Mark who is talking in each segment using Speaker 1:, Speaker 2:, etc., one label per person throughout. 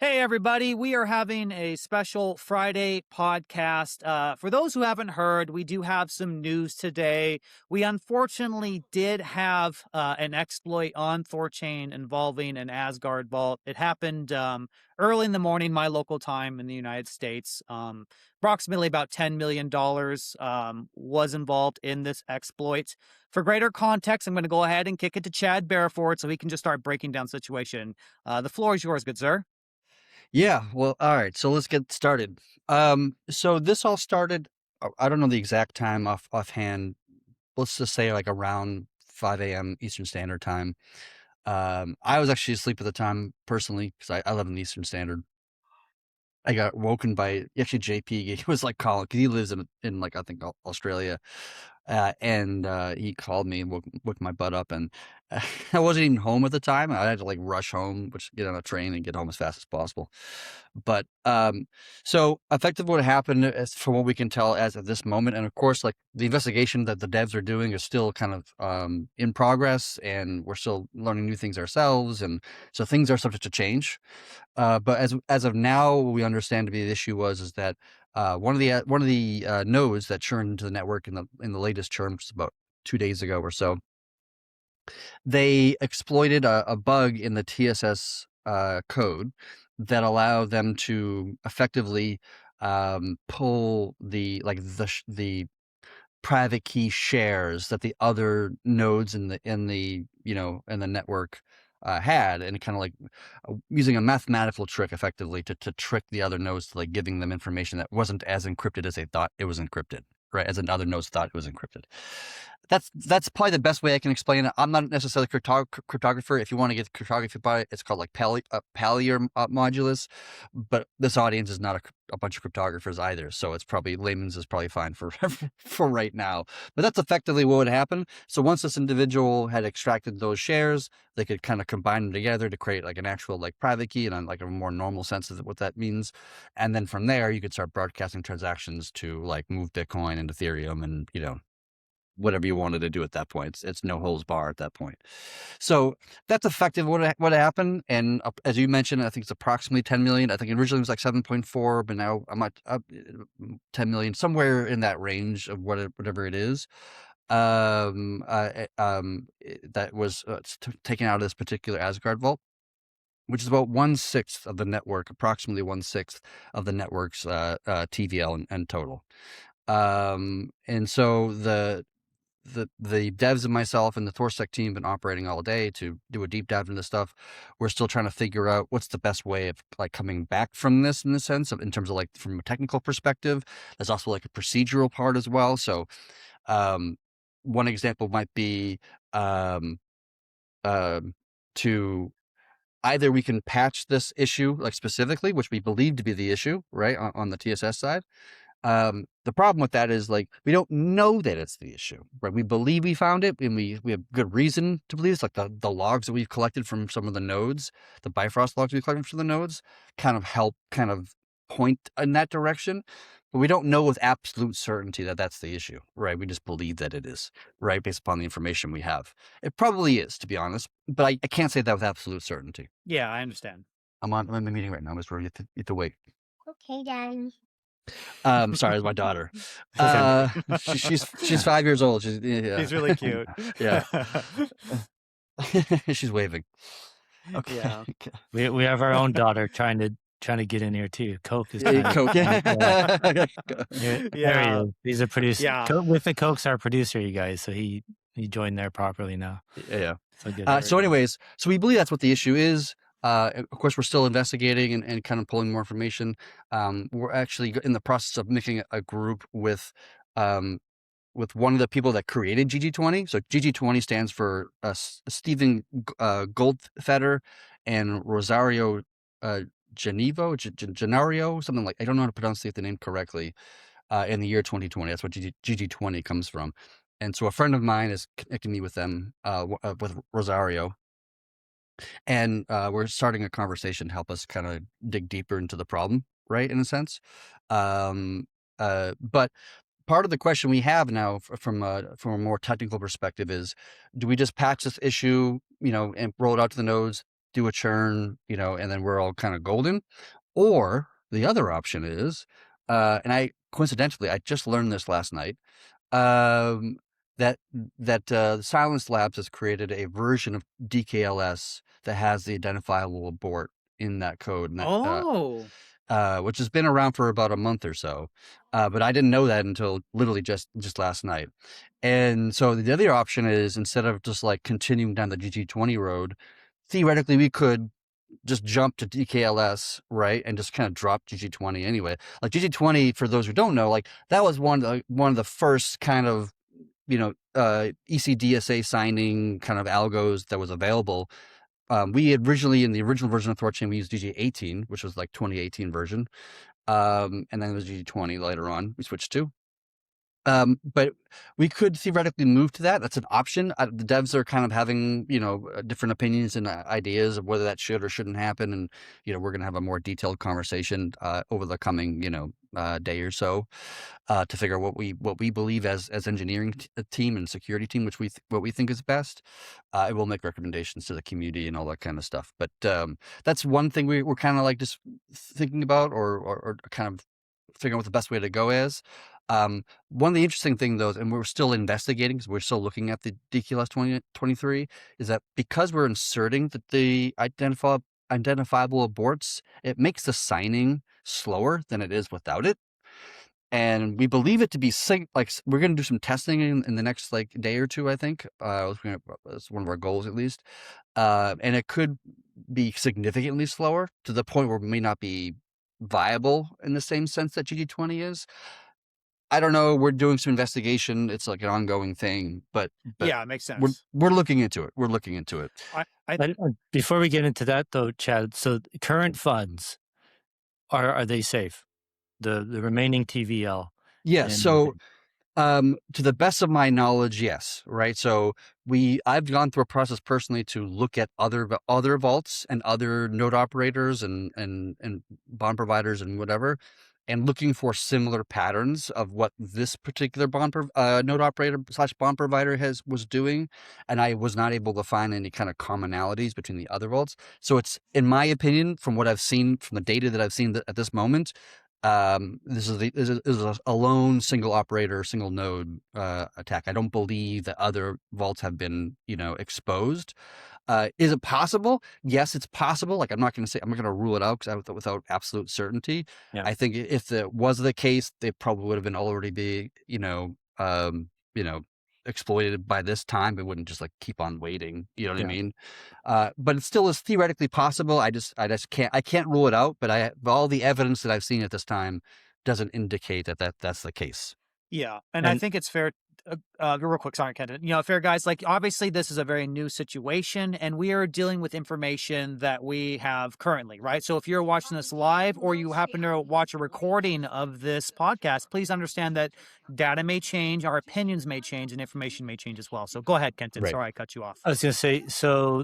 Speaker 1: Hey, everybody. We are having a special Friday podcast. For those who haven't heard, we do have some news today. We unfortunately did have an exploit on THORChain involving an Asgard vault. It happened early in the morning, my local time in the United States. Approximately about $10 million was involved in this exploit. For greater context, I'm going to go ahead and kick it to Chad Bareford so he can just start breaking down the situation. The floor is yours, good sir.
Speaker 2: Yeah, well, all right. So let's get started. So this all started. I don't know the exact time offhand. Let's just say like around 5 a.m. Eastern Standard Time. I was actually asleep at the time personally because I live in Eastern Standard. I got woken by actually JP. He was like calling because he lives in like I think Australia, and he called me and woke my butt up, and I wasn't even home at the time. I had to like rush home, which get on a train and get home as fast as possible. But so effectively, what happened, is, from what we can tell as of this moment, and of course, like the investigation that the devs are doing is still kind of in progress, and we're still learning new things ourselves, and so things are subject to change. But as of now, what we understand to be the issue is that one of the nodes that churned into the network in the latest churn, which is about 2 days ago or so, they exploited a bug in the TSS code that allowed them to effectively pull the private key shares that the other nodes in the network had, and kind of like using a mathematical trick effectively to trick the other nodes to like giving them information that wasn't as encrypted as they thought it was encrypted, right? As another nodes thought it was encrypted. That's probably the best way I can explain it. I'm not necessarily a cryptographer. If you want to get cryptography by it, it's called like Pallier modulus, but this audience is not a bunch of cryptographers either, so it's probably layman's is probably fine for for right now. But that's effectively what would happen. So once this individual had extracted those shares, they could kind of combine them together to create like an actual like private key, and on like a more normal sense of what that means. And then from there, you could start broadcasting transactions to like move Bitcoin and Ethereum, and whatever you wanted to do at that point. It's no holds bar at that point. So that's effectively what happened. And as you mentioned, I think it's approximately 10 million. I think originally it was like 7.4, but now I'm at 10 million, somewhere in that range of whatever it is. That was taken out of this particular Asgard vault, which is about 1/6 of the network, approximately 1/6 of the network's TVL and total. And so the devs and myself and the THORSec team have been operating all day to do a deep dive into this stuff. We're still trying to figure out what's the best way of like coming back from this, in the sense of, in terms of like from a technical perspective. There's also like a procedural part as well. So one example might be to either we can patch this issue like specifically, which we believe to be the issue, right, on the TSS side. The problem with that is like we don't know that it's the issue, right? We believe we found it, and we have good reason to believe it's like the logs that we've collected from some of the nodes, the Bifrost logs we've collected from the nodes, kind of help kind of point in that direction. But we don't know with absolute certainty that that's the issue, right? We just believe that it is, right, based upon the information we have. It probably is, to be honest, but I can't say that with absolute certainty.
Speaker 1: Yeah, I understand.
Speaker 2: I'm in a meeting right now, Miss Roy. You have to wait.
Speaker 3: Okay, Daddy.
Speaker 2: Sorry, it's my daughter.
Speaker 1: Okay.
Speaker 2: She's 5 years old. Yeah.
Speaker 1: He's really cute.
Speaker 2: Yeah. She's waving. Okay.
Speaker 1: Yeah.
Speaker 4: We have our own daughter trying to get in here too. Coke is
Speaker 2: Hey,
Speaker 4: trying
Speaker 2: Coke.
Speaker 4: There
Speaker 1: Yeah.
Speaker 4: he is. He's a producer.
Speaker 1: Yeah.
Speaker 4: With the Coke's our producer, you guys. So he joined there properly now.
Speaker 2: Yeah.
Speaker 4: So good.
Speaker 2: So anyways, so we believe that's what the issue is. Of course, we're still investigating and kind of pulling more information. We're actually in the process of making a group with one of the people that created GG20. So GG20 stands for Stephen Goldfeder and Rosario Gennaro, something like, I don't know how to pronounce the name correctly, in the year 2020. That's what GG20 comes from. And so a friend of mine is connecting me with them, with Rosario. And we're starting a conversation to help us kind of dig deeper into the problem, right, in a sense. But part of the question we have now from a more technical perspective is, do we just patch this issue, and roll it out to the nodes? do a churn, and then we're all kind of golden. Or the other option is, and I just learned this last night, um, that Silence Labs has created a version of DKLS that has the identifiable abort in that code, and
Speaker 1: Oh,
Speaker 2: which has been around for about a month or so. But I didn't know that until literally just last night. And so the other option is, instead of just like continuing down the GG20 road, theoretically we could just jump to DKLS, right, and just kind of drop GG20 anyway. Like GG20, for those who don't know, like that was one of the first kind of ECDSA signing kind of algos that was available. We originally, in the original version of THORChain, we used GG18, which was like 2018 version, and then it was GG20 later on. We switched to. But we could theoretically move to that. That's an option. The devs are kind of having, different opinions and ideas of whether that should or shouldn't happen. And, we're going to have a more detailed conversation over the coming, day or so to figure out what we believe as engineering team and security team, what we think is best. It will make recommendations to the community and all that kind of stuff. But that's one thing we're kind of like just thinking about or kind of figuring out what the best way to go is. One of the interesting things, though, and we're still investigating because we're still looking at the DQLS 2023, is that because we're inserting the identifiable aborts, it makes the signing slower than it is without it. And we believe it to be we're going to do some testing in the next day or two, I think. That's one of our goals, at least. And it could be significantly slower to the point where it may not be viable in the same sense that GG20 is. I don't know. We're doing some investigation. It's like an ongoing thing, but
Speaker 1: yeah, it makes sense.
Speaker 2: we're looking into it. We're looking into it.
Speaker 4: Before we get into that, though, Chad, so current funds, are they safe? The remaining TVL?
Speaker 2: Yeah. So to the best of my knowledge, yes. Right. So I've gone through a process personally to look at other vaults and other node operators and bond providers and whatever, and looking for similar patterns of what this particular node operator / bond provider was doing, and I was not able to find any kind of commonalities between the other vaults. So it's, in my opinion, from what I've seen, from the data that I've seen at this moment, this is a lone single operator, single node attack. I don't believe that other vaults have been, exposed. Is it possible? Yes, it's possible. Like, I'm not going to rule it out without absolute certainty.
Speaker 4: Yeah.
Speaker 2: I think if that was the case, they probably would have been already exploited by this time. It wouldn't just keep on waiting. You know what I mean? But it still is theoretically possible. I just can't rule it out. But all the evidence that I've seen at this time doesn't indicate that's the case.
Speaker 1: Yeah, and I think it's fair. Real quick, sorry, Kenton. Fair guys. Obviously, this is a very new situation, and we are dealing with information that we have currently, right? So, if you're watching this live, or you happen to watch a recording of this podcast, please understand that data may change, our opinions may change, and information may change as well. So, go ahead, Kenton.
Speaker 2: Right.
Speaker 1: Sorry, I cut you off.
Speaker 4: I was going to say, so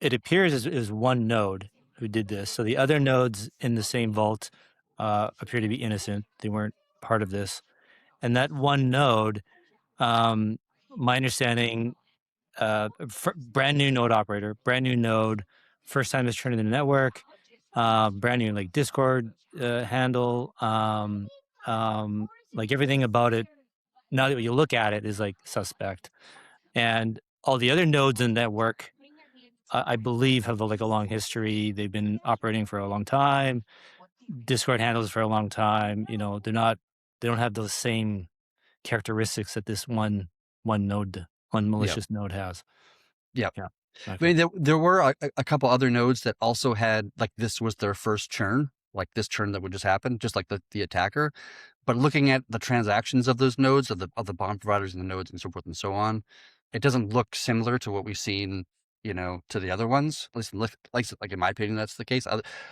Speaker 4: it appears it was one node who did this. So the other nodes in the same vault appear to be innocent. They weren't part of this. And that one node, my understanding, brand new node operator, brand new node, first time it's turned in the network, brand new Discord handle, everything about it. Now that you look at it is suspect, and all the other nodes in the network, I believe, have a long history. They've been operating for a long time. Discord handles for a long time. They don't have those same characteristics that this one malicious node has.
Speaker 2: Yeah.
Speaker 4: Okay.
Speaker 2: I mean, there were a couple other nodes that also had this was their first churn, this churn that would just happen, just like the attacker. But looking at the transactions of those nodes, of the bond providers and the nodes and so forth and so on, it doesn't look similar to what we've seen, to the other ones. At least, in my opinion, that's the case.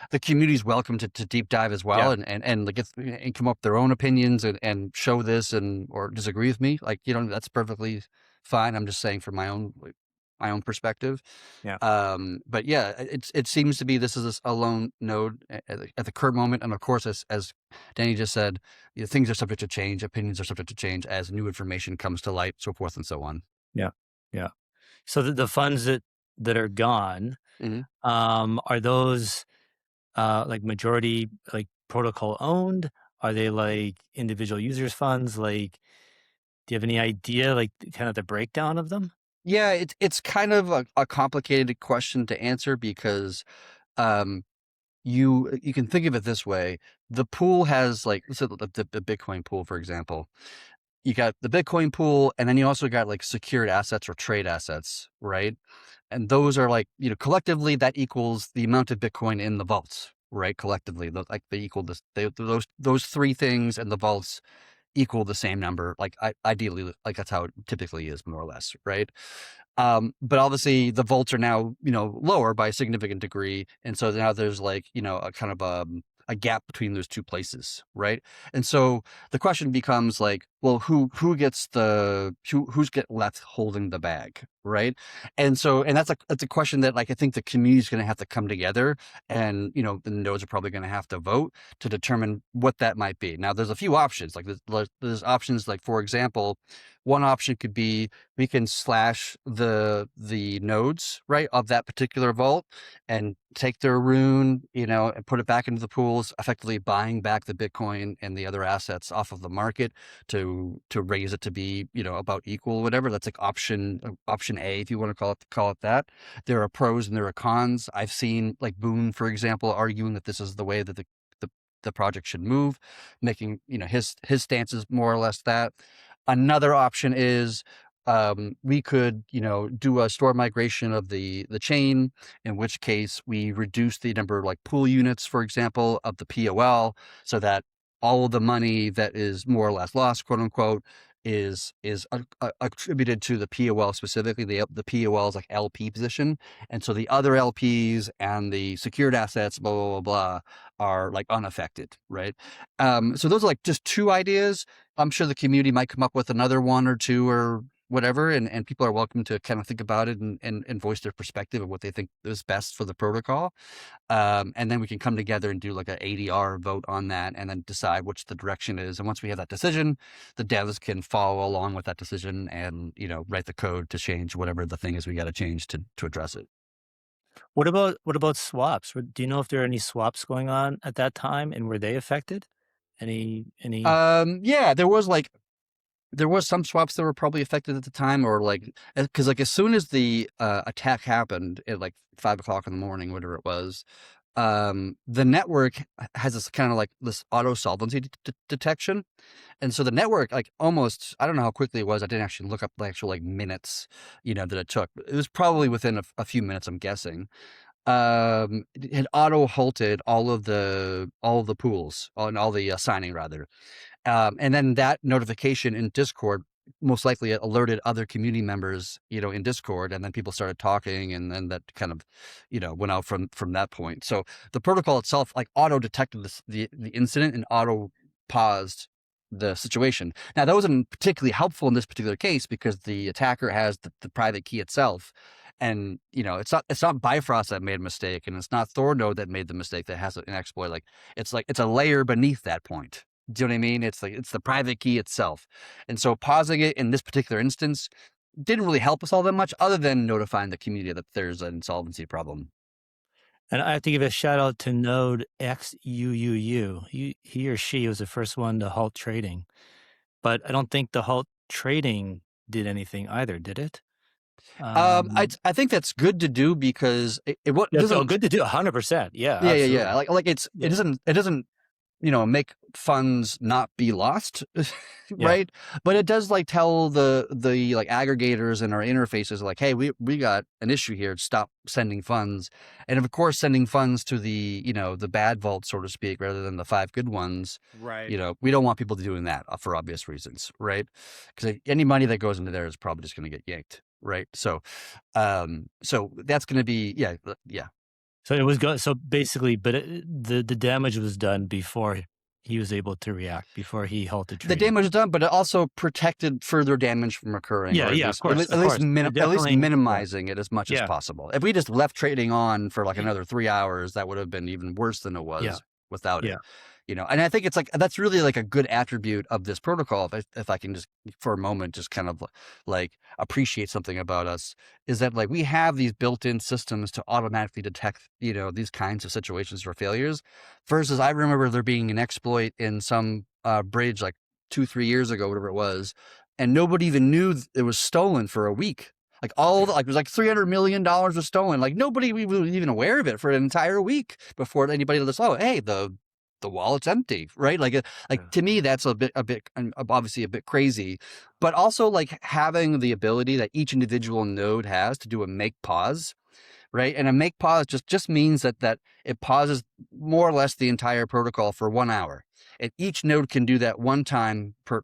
Speaker 2: The community is welcome to deep dive as well, and come up with their own opinions and show this or disagree with me. That's perfectly fine. I'm just saying from my own perspective.
Speaker 4: Yeah.
Speaker 2: But yeah, it seems to be this is a lone node at the current moment, and of course, as Danny just said, things are subject to change, opinions are subject to change as new information comes to light, so forth and so on.
Speaker 4: Yeah. So the funds that that are gone,
Speaker 2: Mhm.
Speaker 4: are those like majority like protocol owned? Are they like individual users funds? Like, do you have any idea like kind of the breakdown of them?
Speaker 2: Yeah, it's kind of a complicated question to answer because um, you can think of it this way. The pool has like, let's say the Bitcoin pool, for example. You got the Bitcoin pool, and then you also got like secured assets or trade assets, right? And those are like, collectively that equals the amount of Bitcoin in the vaults, right? Collectively, like they equal this, those three things and the vaults equal the same number. Like ideally, like that's how it typically is, more or less, right? But obviously the volts are now, lower by a significant degree. And so now there's like, a kind of a gap between those two places, right? And so the question becomes like, well, who gets who's get left holding the bag, right? And so, and that's a question that like I think the community is going to have to come together, and the nodes are probably going to have to vote to determine what that might be. Now, there's a few options. Like there's options like, for example, one option could be we can slash the nodes, right, of that particular vault and take their rune, and put it back into the pools, effectively buying back the Bitcoin and the other assets off of the market to raise it to be, about equal, whatever. That's like option A, if you want to call it that. There are pros and there are cons. I've seen like Boone, for example, arguing that this is the way that the project should move, making his stance is more or less that. Another option is we could do a store migration of the chain, in which case we reduce the number of like pool units, for example, of the POL, so that all of the money that is more or less lost, quote unquote, is attributed to the POL specifically. The POL is like LP position, and so the other LPs and the secured assets, blah blah blah blah, are like unaffected, right? So those are like just two ideas. I'm sure the community might come up with another one or two or whatever, and people are welcome to kind of think about it and voice their perspective of what they think is best for the protocol. And then we can come together and do like an ADR vote on that, and then decide which the direction is. And once we have that decision, the devs can follow along with that decision and write the code to change whatever the thing is we got to change to address it.
Speaker 4: What about swaps? Do you know if there are any swaps going on at that time, and were they affected? Any?
Speaker 2: Yeah, there was some swaps that were probably affected at the time, or like, because like as soon as the attack happened at like 5 o'clock in the morning, whatever it was, the network has this kind of like this auto solvency detection. And so the network, like almost, I don't know how quickly it was. I didn't actually look up the actual like minutes, that it took. It was probably within a few minutes, I'm guessing. It had auto halted all of the pools, and all the signing rather. And then that notification in Discord most likely alerted other community members, in Discord, and then people started talking, and then that kind of, went out from that point. So the protocol itself, like, auto detected the incident and auto paused the situation. Now that wasn't particularly helpful in this particular case because the attacker has the private key itself. And it's not Bifrost that made a mistake, and it's not Thornode that made the mistake that has an exploit. Like it's a layer beneath that point. Do you know what I mean? It's like it's the private key itself. And so pausing it in this particular instance didn't really help us all that much, other than notifying the community that there's an insolvency problem.
Speaker 4: And I have to give a shout out to Node XUUU. He or she was the first one to halt trading, but I don't think the halt trading did anything either, did it?
Speaker 2: I think that's good to do because it
Speaker 4: That's
Speaker 2: doesn't.
Speaker 4: good to do. 100%. Yeah,
Speaker 2: Yeah, yeah, yeah.
Speaker 4: absolutely.
Speaker 2: Like it
Speaker 4: Yeah,
Speaker 2: doesn't make funds not be lost,
Speaker 4: yeah,
Speaker 2: right? But it does like tell the like aggregators and our interfaces like, hey, we got an issue here. Stop sending funds, and of course, sending funds to the the bad vault, so to speak, rather than the 5 good ones.
Speaker 1: Right.
Speaker 2: We don't want people doing that for obvious reasons, right? Because any money that goes into there is probably just going to get yanked, right? So, so that's going to be yeah.
Speaker 4: So it was good. So basically, but the damage was done before he was able to react, before he halted
Speaker 2: The
Speaker 4: trading.
Speaker 2: damage is done, but it also protected further damage from occurring,
Speaker 4: Yeah,
Speaker 2: or
Speaker 4: yeah, of course, of course. It
Speaker 2: at least
Speaker 4: definitely, yeah,
Speaker 2: minimizing it as much as
Speaker 4: yeah,
Speaker 2: possible. If we just left trading on for like another 3 hours, that would have been even worse than it
Speaker 4: yeah,
Speaker 2: was without it.
Speaker 4: yeah.
Speaker 2: And I think it's like that's really like a good attribute of this protocol. If I can just for a moment just kind of like appreciate something about us, is that like we have these built-in systems to automatically detect these kinds of situations for failures. Versus I remember there being an exploit in some bridge like 2-3 years ago, whatever it was, and nobody even knew it was stolen for a week. Like it was like $300 million was stolen. Like nobody was even aware of it for an entire week before anybody let us. Oh, hey, the wallet's empty, right? Like to me, that's a bit obviously a bit crazy, but also like having the ability that each individual node has to do a make pause, right? And a make pause just means that it pauses more or less the entire protocol for 1 hour. And each node can do that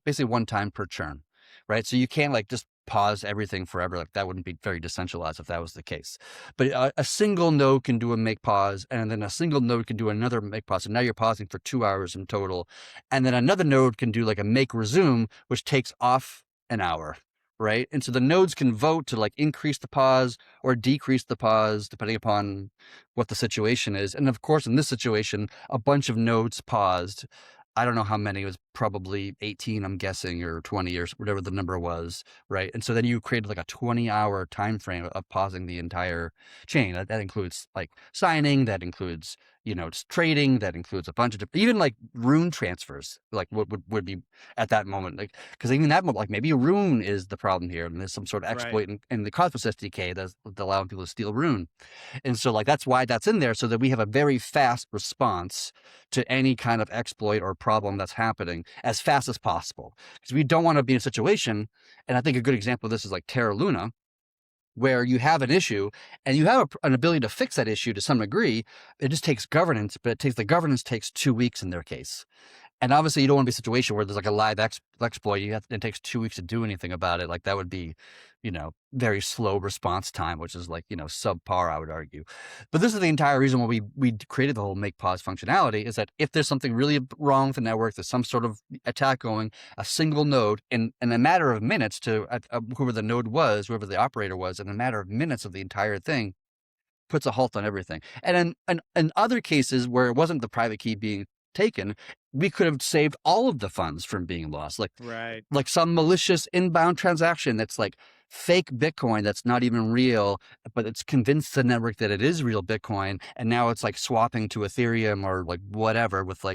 Speaker 2: basically one time per churn, right? So you can't like just pause everything forever. Like that wouldn't be very decentralized if that was the case. But a single node can do a make pause, and then a single node can do another make pause. And now you're pausing for 2 hours in total. And then another node can do like a make resume, which takes off an hour, right? And so the nodes can vote to like increase the pause or decrease the pause depending upon what the situation is. And of course, in this situation, a bunch of nodes paused. I don't know how many. It was probably 18, I'm guessing, or 20 or whatever the number was, right? And so then you created like a 20-hour time frame of pausing the entire chain. That includes like signing, that includes just trading, that includes a bunch of different, even like RUNE transfers, like what would be at that moment, like because even that moment, like maybe RUNE is the problem here, and there's some sort of exploit in the Cosmos SDK that's allowing people to steal RUNE. And so like that's why that's in there, so that we have a very fast response to any kind of exploit or problem that's happening as fast as possible. Because we don't want to be in a situation, and I think a good example of this is like Terra Luna, where you have an issue and you have an ability to fix that issue to some degree. It just takes governance, but the governance takes 2 weeks in their case. And obviously, you don't want to be in a situation where there's like a live exploit. It takes 2 weeks to do anything about it. Like that would be, very slow response time, which is like, subpar, I would argue. But this is the entire reason why we created the whole make pause functionality, is that if there's something really wrong with the network, there's some sort of attack going, a single node in a matter of minutes to whoever the node was, whoever the operator was, in a matter of minutes of the entire thing, puts a halt on everything. And in other cases where it wasn't the private key being taken, we could have saved all of the funds from being lost. Like some malicious inbound transaction that's like fake Bitcoin that's not even real, but it's convinced the network that it is real Bitcoin, and now it's like swapping to Ethereum or like whatever with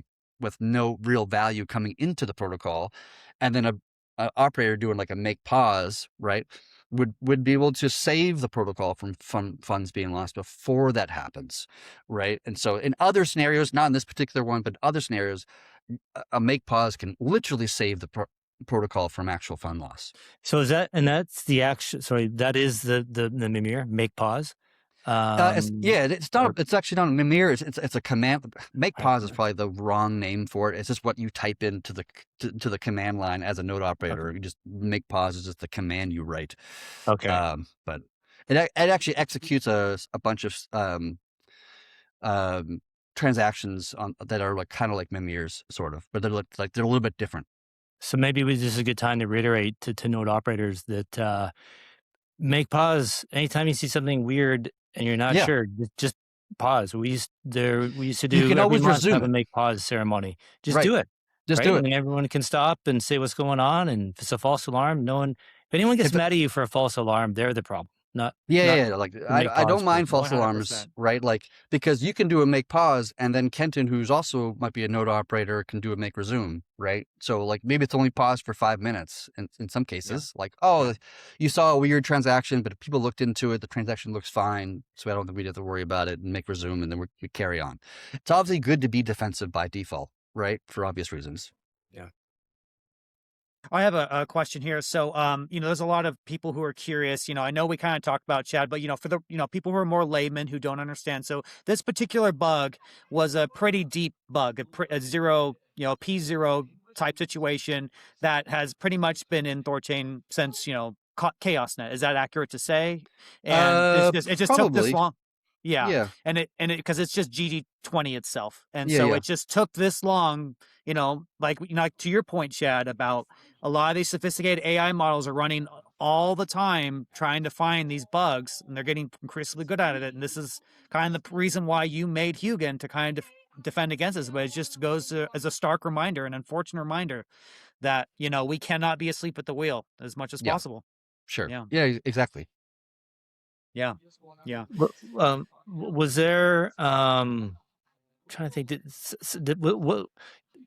Speaker 2: no real value coming into the protocol, and then a operator doing like a make pause, right, would be able to save the protocol from funds being lost before that happens, right? And so in other scenarios, not in this particular one, but other scenarios, a make pause can literally save the protocol from actual fund loss.
Speaker 4: So that's the action. Sorry, that is the mimir make pause.
Speaker 2: It's not. It's actually not a mimir. It's a command. Make pause is probably the wrong name for it. It's just what you type into the command line as a node operator.
Speaker 4: Okay.
Speaker 2: You just make pause is just the command you write.
Speaker 4: Okay.
Speaker 2: But it actually executes a bunch of transactions that are like kind of like mimirs, sort of, but they're a little bit different.
Speaker 4: So maybe this is a good time to reiterate to node operators that make pause anytime you see something weird and you're not sure. Just pause. We used to do
Speaker 2: You can always resume
Speaker 4: have a
Speaker 2: it.
Speaker 4: make pause ceremony. Just
Speaker 2: Right.
Speaker 4: do it.
Speaker 2: Just
Speaker 4: right?
Speaker 2: do it.
Speaker 4: And everyone can stop and say what's going on. And if it's a false alarm, no one. If anyone gets mad at you for a false alarm, they're the problem. Not
Speaker 2: Like
Speaker 4: the make
Speaker 2: I don't
Speaker 4: pause
Speaker 2: mind
Speaker 4: person.
Speaker 2: false alarms, right? Like because you can do a make pause, and then Kenton, who's also might be a node operator, can do a make resume, right? So like maybe it's only paused for 5 minutes in some cases. Like, you saw a weird transaction, but if people looked into it, the transaction looks fine, so I don't think we'd have to worry about it, and make resume, and then we carry on. It's obviously good to be defensive by default, right? For obvious reasons.
Speaker 4: Yeah.
Speaker 1: I have a question here. So, there's a lot of people who are curious. I know we kind of talked about Chad, but for the people who are more laymen who don't understand. So, this particular bug was a pretty deep bug, a zero, P0 type situation that has pretty much been in THORChain since ChaosNet. Is that accurate to say? And it just took this
Speaker 2: Probably.
Speaker 1: long. Yeah.
Speaker 2: Yeah.
Speaker 1: And it because it's just GG20 itself. And
Speaker 2: Yeah,
Speaker 1: so
Speaker 2: yeah.
Speaker 1: it just took this long, like to your point, Chad, about a lot of these sophisticated AI models are running all the time trying to find these bugs, and they're getting increasingly good at it. And this is kind of the reason why you made Hugin, to kind of defend against this, but it just goes as a stark reminder, an unfortunate reminder that, we cannot be asleep at the wheel as much as
Speaker 2: Yeah,
Speaker 1: possible.
Speaker 2: sure.
Speaker 1: Yeah.
Speaker 2: Yeah, exactly.
Speaker 1: Yeah. Yeah.
Speaker 4: Was there trying to think,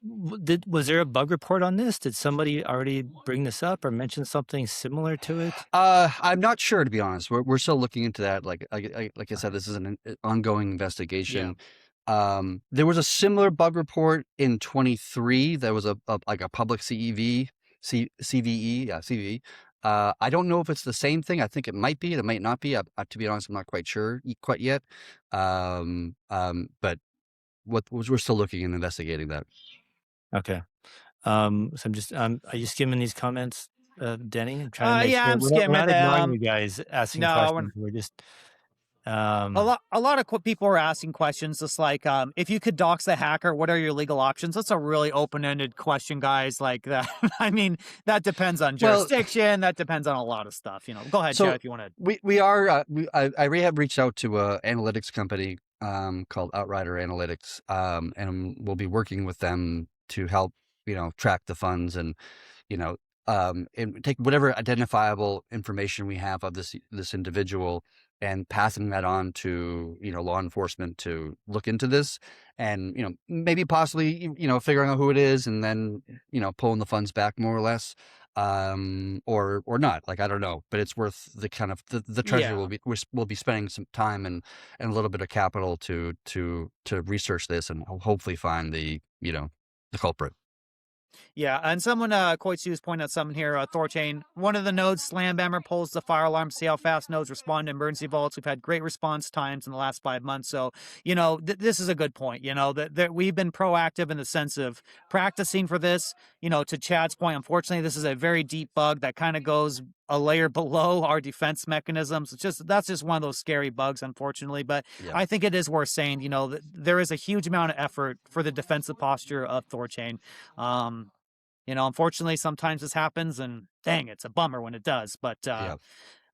Speaker 4: was there a bug report on this? Did somebody already bring this up or mention something similar to it?
Speaker 2: I'm not sure, to be honest. We're still looking into that. Like I said,
Speaker 4: Okay.
Speaker 2: this is an ongoing
Speaker 1: Yeah.
Speaker 2: investigation. There was a similar bug report in 23. There was a like a public CVE, yeah, CVE. I don't know if it's the same thing. I think it might be. It might not be. To be honest, I'm not quite sure quite yet. But we're still looking and investigating that.
Speaker 4: Okay. So I'm just are you skimming these comments, Denny? I'm trying to make
Speaker 1: Yeah,
Speaker 4: sure
Speaker 1: I'm
Speaker 4: we're
Speaker 1: skimming
Speaker 4: not ignoring you
Speaker 1: them.
Speaker 4: guys asking
Speaker 1: No,
Speaker 4: questions. We're just
Speaker 1: a
Speaker 4: um
Speaker 1: lot of people are asking questions just like, if you could dox the hacker, what are your legal options? That's a really open-ended question, guys. Like that. I mean, that depends on
Speaker 2: Well,
Speaker 1: jurisdiction. That depends on a lot of stuff. Go ahead, Chad,
Speaker 2: so
Speaker 1: if you want to.
Speaker 2: we are I have reached out to a analytics company called Outrider Analytics, and we'll be working with them to help track the funds and you know and take whatever identifiable information we have of this individual and passing that on to law enforcement to look into this and maybe possibly figuring out who it is and then pulling the funds back more or less, or not, like I don't know, but it's worth the kind of the treasury
Speaker 1: Yeah.
Speaker 2: will be spending some time and a little bit of capital to research this and hopefully find the culprit.
Speaker 1: Yeah, and someone, Koitsu is pointing out something here. THORChain, one of the nodes, Slam Bammer, pulls the fire alarm to see how fast nodes respond to emergency vaults. We've had great response times in the last 5 months. So, this is a good point. That we've been proactive in the sense of practicing for this. To Chad's point, unfortunately, this is a very deep bug that kind of goes a layer below our defense mechanisms. That's just one of those scary bugs, unfortunately. But
Speaker 2: Yeah.
Speaker 1: I think it is worth saying, that there is a huge amount of effort for the defensive posture of THORChain. Unfortunately, sometimes this happens, and dang, it's a bummer when it does.
Speaker 2: Yeah.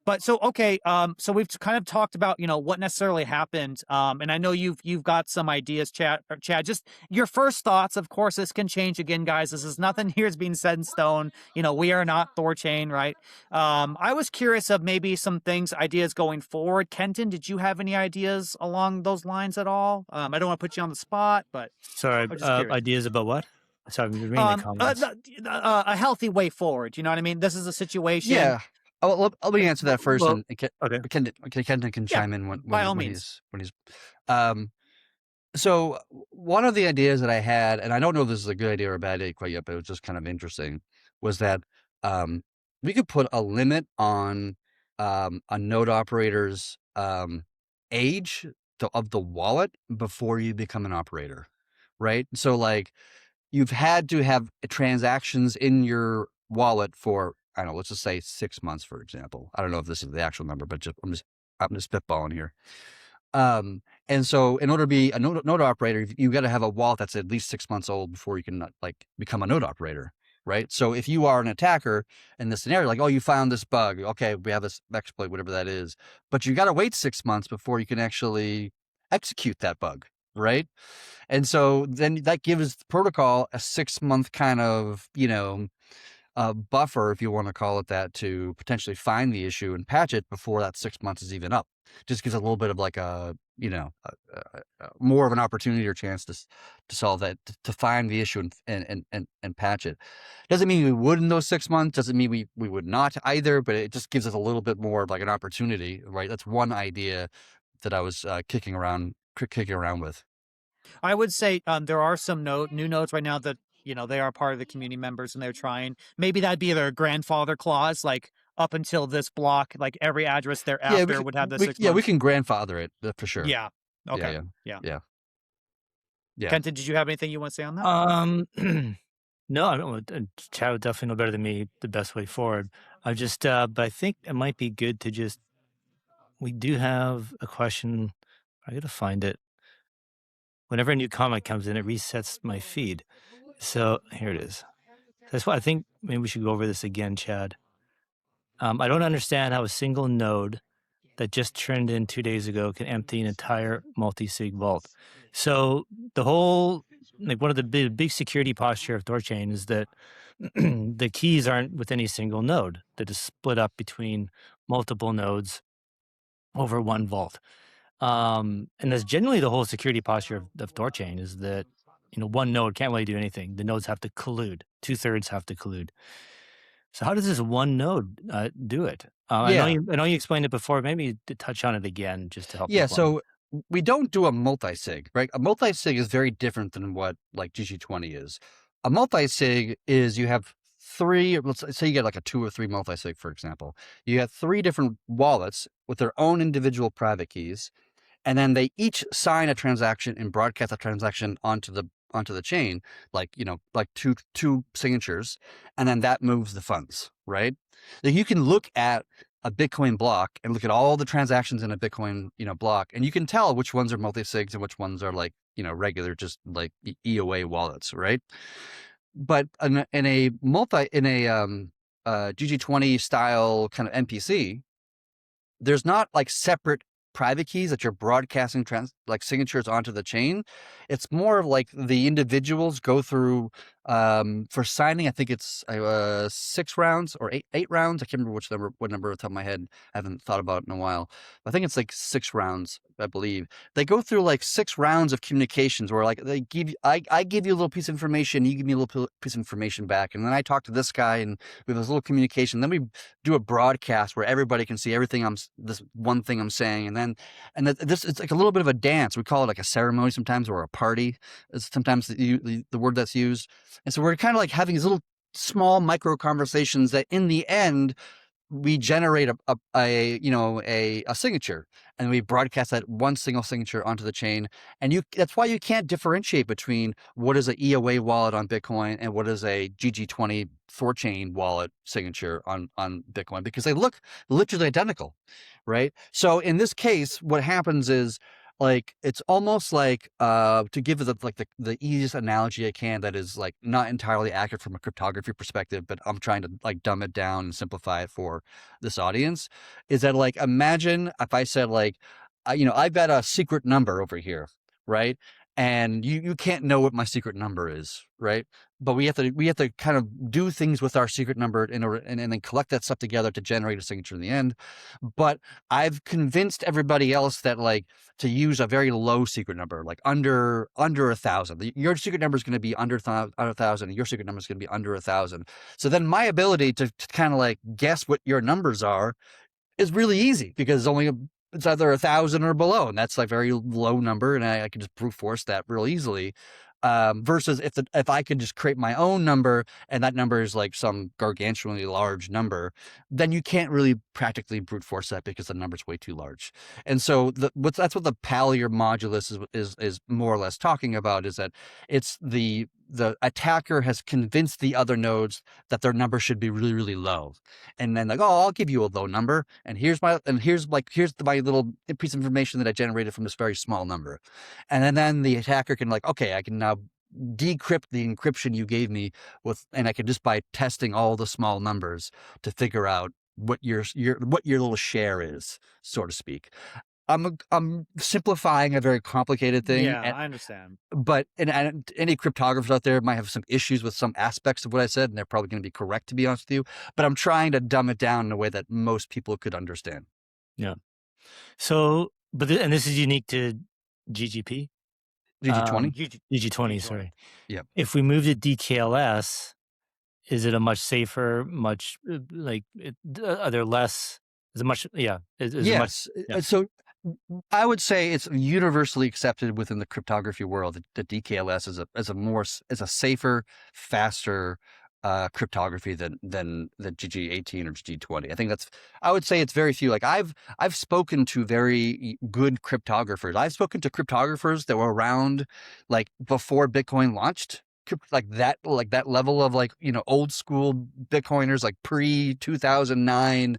Speaker 1: But so okay, so we've kind of talked about what necessarily happened, and I know you've got some ideas, Chad. Just your first thoughts. Of course, this can change again, guys. This is nothing here is being set in stone. We are not THORChain, right? I was curious of maybe some things, ideas going forward. Kenton, did you have any ideas along those lines at all? I don't want to put you on the spot, but
Speaker 4: sorry,
Speaker 1: I'm just curious.
Speaker 4: ideas about what? Sorry, I'm reading the comments.
Speaker 1: A healthy way forward. You know what I mean? This is a situation.
Speaker 2: Yeah. Oh, let me answer that first,
Speaker 4: Well,
Speaker 2: and
Speaker 4: okay.
Speaker 2: Ken can
Speaker 1: Yeah,
Speaker 2: chime in
Speaker 1: by all means.
Speaker 2: when he's. So one of the ideas that I had, and I don't know if this is a good idea or a bad idea quite yet, but it was just kind of interesting, was that we could put a limit on a node operator's age of the wallet before you become an operator, right? So like you've had to have transactions in your wallet for, I don't know, let's just say 6 months, for example. I don't know if this is the actual number, but I'm just spitballing here. And so in order to be a node operator, you got to have a wallet that's at least 6 months old before you can become a node operator, right? So if you are an attacker in this scenario, like, oh, you found this bug, okay, we have this exploit, whatever that is, but you got to wait 6 months before you can actually execute that bug, right? And so then that gives the protocol a 6-month kind of, buffer, if you want to call it that, to potentially find the issue and patch it before that 6 months is even up. Just gives a little bit of like more of an opportunity or chance to solve that, to find the issue and patch it. Doesn't mean we would in those 6 months. Doesn't mean we would not either, but it just gives us a little bit more of like an opportunity, right? That's one idea that I was kicking around with.
Speaker 1: I would say there are some new nodes right now that they are part of the community members and they're trying. Maybe that'd be their grandfather clause, like up until this block, like every address
Speaker 2: Yeah,
Speaker 1: thereafter would have the 6
Speaker 2: we
Speaker 1: months.
Speaker 2: can grandfather it for sure.
Speaker 1: Yeah. Okay.
Speaker 2: Yeah,
Speaker 1: Yeah.
Speaker 2: yeah, yeah.
Speaker 1: Kenton, did you have anything you want to say on that?
Speaker 4: No, I don't. Chad would definitely know better than me the best way forward. I just, but I think it might be good to just. We do have a question. I gotta find it. Whenever a new comment comes in, it resets my feed. So here it is. That's why I think maybe we should go over this again, Chad. I don't understand how a single node that just turned in 2 days ago can empty an entire multi-sig vault. So the whole, like one of the big security posture of THORChain is that the keys aren't with any single node. They're just split up between multiple nodes over one vault. And that's generally the whole security posture of THORChain is that, one node can't really do anything. The nodes have to collude. 2/3 have to collude. So how does this one node do it?
Speaker 2: Yeah.
Speaker 4: I know you explained it before. Maybe to touch on it again just to help
Speaker 2: Yeah,
Speaker 4: people.
Speaker 2: so we don't do a multi-sig, right? A multi-sig is very different than what like GG20 is. A multi-sig is you have three, let's say you get like a 2 or 3 multi-sig, for example. You have 3 different wallets with their own individual private keys, and then they each sign a transaction and broadcast a transaction onto the chain, like like two signatures, and then that moves the funds, right? Like you can look at a Bitcoin block and look at all the transactions in a Bitcoin block, and you can tell which ones are multi-sigs and which ones are like regular, just like EOA wallets, right? But in a GG20 style kind of MPC, there's not like separate private keys that you're broadcasting like signatures onto the chain. It's more of like the individuals go through for signing. I think it's 6 rounds or eight rounds. I can't remember what number off the top of my head. I haven't thought about it in a while. I think it's like 6 rounds, I believe. They go through like 6 rounds of communications where like I give you a little piece of information, you give me a little piece of information back, and then I talk to this guy and we have this little communication. Then we do a broadcast where everybody can see everything this one thing I'm saying, and this it's like a little bit of a dance. We call it like a ceremony sometimes, or a party is sometimes the word that's used. And so we're kind of like having these little small micro conversations that in the end we generate a signature, and we broadcast that one single signature onto the chain. And that's why you can't differentiate between what is an EOA wallet on Bitcoin and what is a GG20 THORChain wallet signature on Bitcoin, because they look literally identical, right? So in this case, what happens is, like, it's almost like to give the easiest analogy I can that is like not entirely accurate from a cryptography perspective, but I'm trying to like dumb it down and simplify it for this audience, is that like imagine if I said like I've got a secret number over here, right? And you can't know what my secret number is, right? But we have to kind of do things with our secret number in order and then collect that stuff together to generate a signature in the end. But I've convinced everybody else that like to use a very low secret number, like under 1,000. Your secret number is going to be under 1,000, and your secret number is going to be under 1,000. So then my ability to kind of like guess what your numbers are is really easy, because it's either 1,000 or below, and that's like very low number, and I can just brute force that real easily. Versus if I could just create my own number, and that number is like some gargantuanly large number, then you can't really practically brute force that because the number's way too large. And so that's what the Pallier modulus is more or less talking about, is that it's the attacker has convinced the other nodes that their number should be really, really low. And then like, oh, I'll give you a low number, and here's my little piece of information that I generated from this very small number. And then the attacker can like, okay, I can now decrypt the encryption you gave me and I can just by testing all the small numbers to figure out what your little share is, so to speak. I'm simplifying a very complicated thing.
Speaker 1: Yeah, I understand.
Speaker 2: But and any cryptographers out there might have some issues with some aspects of what I said, and they're probably going to be correct, to be honest with you. But I'm trying to dumb it down in a way that most people could understand.
Speaker 4: Yeah. So, and this is unique to GGP?
Speaker 2: GG20?
Speaker 4: GG20, sorry.
Speaker 2: Yeah.
Speaker 4: If we move to DKLS, is it a much safer, are there less, is it much, yeah.
Speaker 2: Yes. So I would say it's universally accepted within the cryptography world that DKLS is a safer, faster cryptography than the GG18 or GG20. I would say it's very few. Like I've spoken to very good cryptographers. I've spoken to cryptographers that were around like before Bitcoin launched, like that level of like old school Bitcoiners, like pre 2009,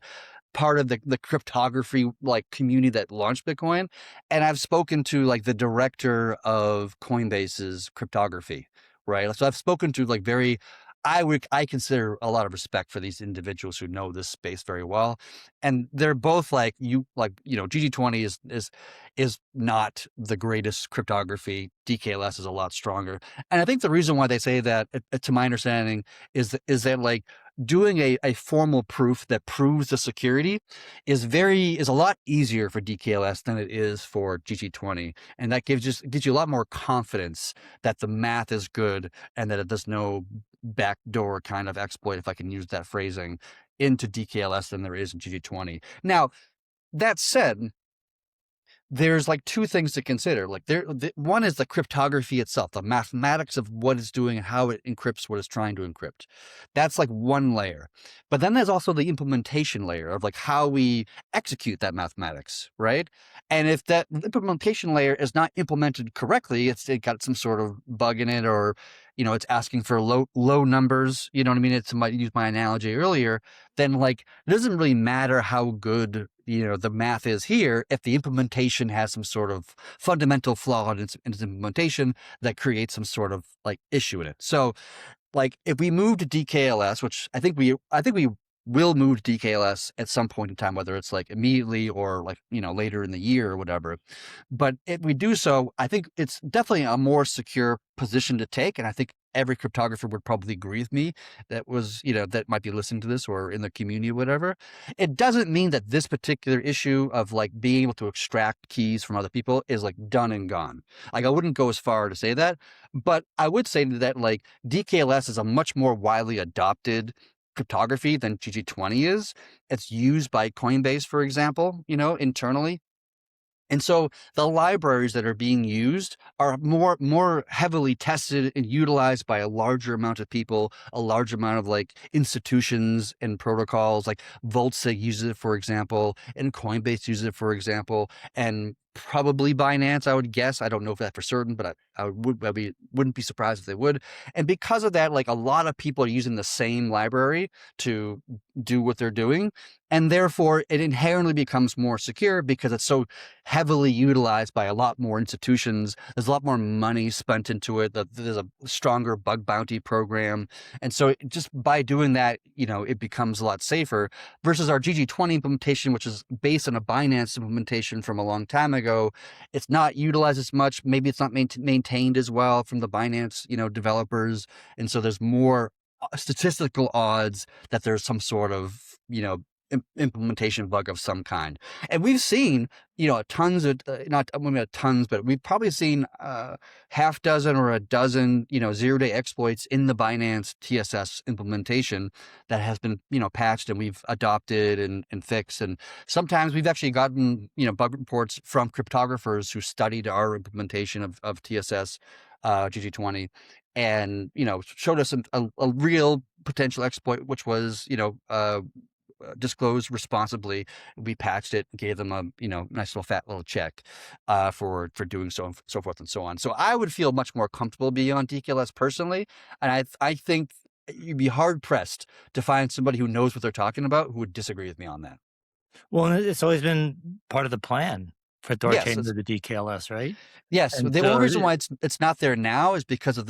Speaker 2: part of the cryptography like community that launched Bitcoin. And I've spoken to like the director of Coinbase's cryptography, right? So I've spoken to like very I consider a lot of respect for these individuals who know this space very well, and they're both like GG20 is not the greatest cryptography. DKLS is a lot stronger, and I think the reason why they say that, to my understanding, is that like doing a formal proof that proves the security is a lot easier for DKLS than it is for GG20, and that gives you a lot more confidence that the math is good and that there's no backdoor kind of exploit, if I can use that phrasing, into DKLS than there is in GG20. Now, that said, there's like two things to consider. Like one is the cryptography itself, the mathematics of what it's doing and how it encrypts what it's trying to encrypt. That's like one layer. But then there's also the implementation layer of like how we execute that mathematics, right? And if that implementation layer is not implemented correctly, it got some sort of bug in it, or it's asking for low numbers. You know what I mean? Use my analogy earlier. Then like it doesn't really matter how good the math is here if the implementation has some sort of fundamental flaw in its implementation that creates some sort of like issue in it. So like if we move to DKLS, which I think we will move to DKLS at some point in time, whether it's like immediately or like later in the year or whatever. But if we do so, I think it's definitely a more secure position to take, and I think every cryptographer would probably agree with me that might be listening to this or in the community or whatever. It doesn't mean that this particular issue of like being able to extract keys from other people is like done and gone. Like I wouldn't go as far to say that, but I would say that like DKLS is a much more widely adopted cryptography than GG20 is. It's used by Coinbase, for example, internally. And so the libraries that are being used are more heavily tested and utilized by a larger amount of people, a large amount of like institutions and protocols. Like Voltsig uses it, for example, and Coinbase uses it, for example, and probably Binance, I would guess. I don't know if that for certain, but I wouldn't be surprised if they would. And because of that, like a lot of people are using the same library to do what they're doing. And therefore, it inherently becomes more secure because it's so heavily utilized by a lot more institutions. There's a lot more money spent into it. There's a stronger bug bounty program. And so just by doing that, it becomes a lot safer versus our GG20 implementation, which is based on a Binance implementation from a long time ago. It's not utilized as much. Maybe it's not maintained as well from the Binance, developers. And so there's more statistical odds that there's some sort of, implementation bug of some kind. And we've seen, tons of, not tons, but we've probably seen half dozen or a dozen, zero-day exploits in the Binance TSS implementation that has been, patched and we've adopted and fixed. And sometimes we've actually gotten, bug reports from cryptographers who studied our implementation of TSS, GG20, and, showed us a real potential exploit, which was, disclosed responsibly. We patched it, gave them a nice little fat little check for doing so, and so forth and so on. So I would feel much more comfortable being on DKLS personally, and I think you'd be hard pressed to find somebody who knows what they're talking about who would disagree with me on that.
Speaker 4: Well, it's always been part of the plan for THORChain to the DKLS, right?
Speaker 2: Yes.
Speaker 4: And
Speaker 2: the
Speaker 4: so
Speaker 2: only reason why it's not there now is because of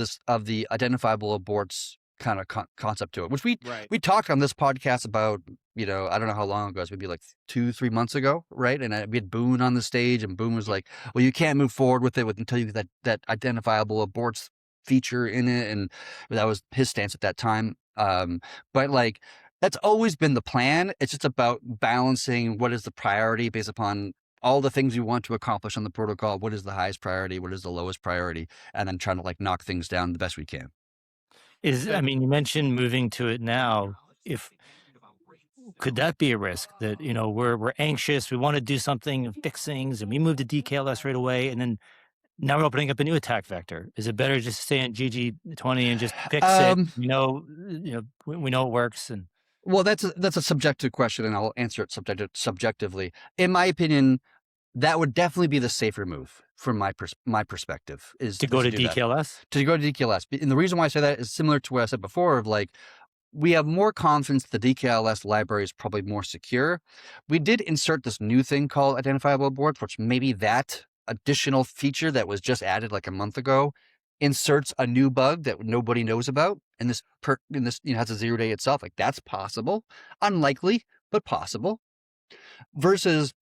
Speaker 2: the identifiable aborts kind of concept to it, which we talked on this podcast about, I don't know how long ago, it's maybe like 2-3 months ago, right? And we had Boone on the stage, and Boone was like, well, you can't move forward with it until you get that identifiable aborts feature in it. And that was his stance at that time. But like, that's always been the plan. It's just about balancing what is the priority based upon all the things you want to accomplish on the protocol. What is the highest priority? What is the lowest priority? And then trying to like knock things down the best we can.
Speaker 4: You mentioned moving to it now. Could that be a risk that, we're anxious, we want to do something and fix things, and we move to DKLS right away, and then now we're opening up a new attack vector? Is it better just to stay in GG20 and just fix it? We know it works. And
Speaker 2: well, that's a subjective question, and I'll answer it subjectively. In my opinion, that would definitely be the safer move from my perspective, is
Speaker 4: to go to
Speaker 2: do
Speaker 4: DKLS?
Speaker 2: To go to DKLS. And the reason why I say that is similar to what I said before of like, we have more confidence the DKLS library is probably more secure. We did insert this new thing called identifiable aborts, which maybe that additional feature that was just added like a month ago inserts a new bug that nobody knows about, and this has a 0 day itself. Like, that's possible, unlikely, but possible. Versus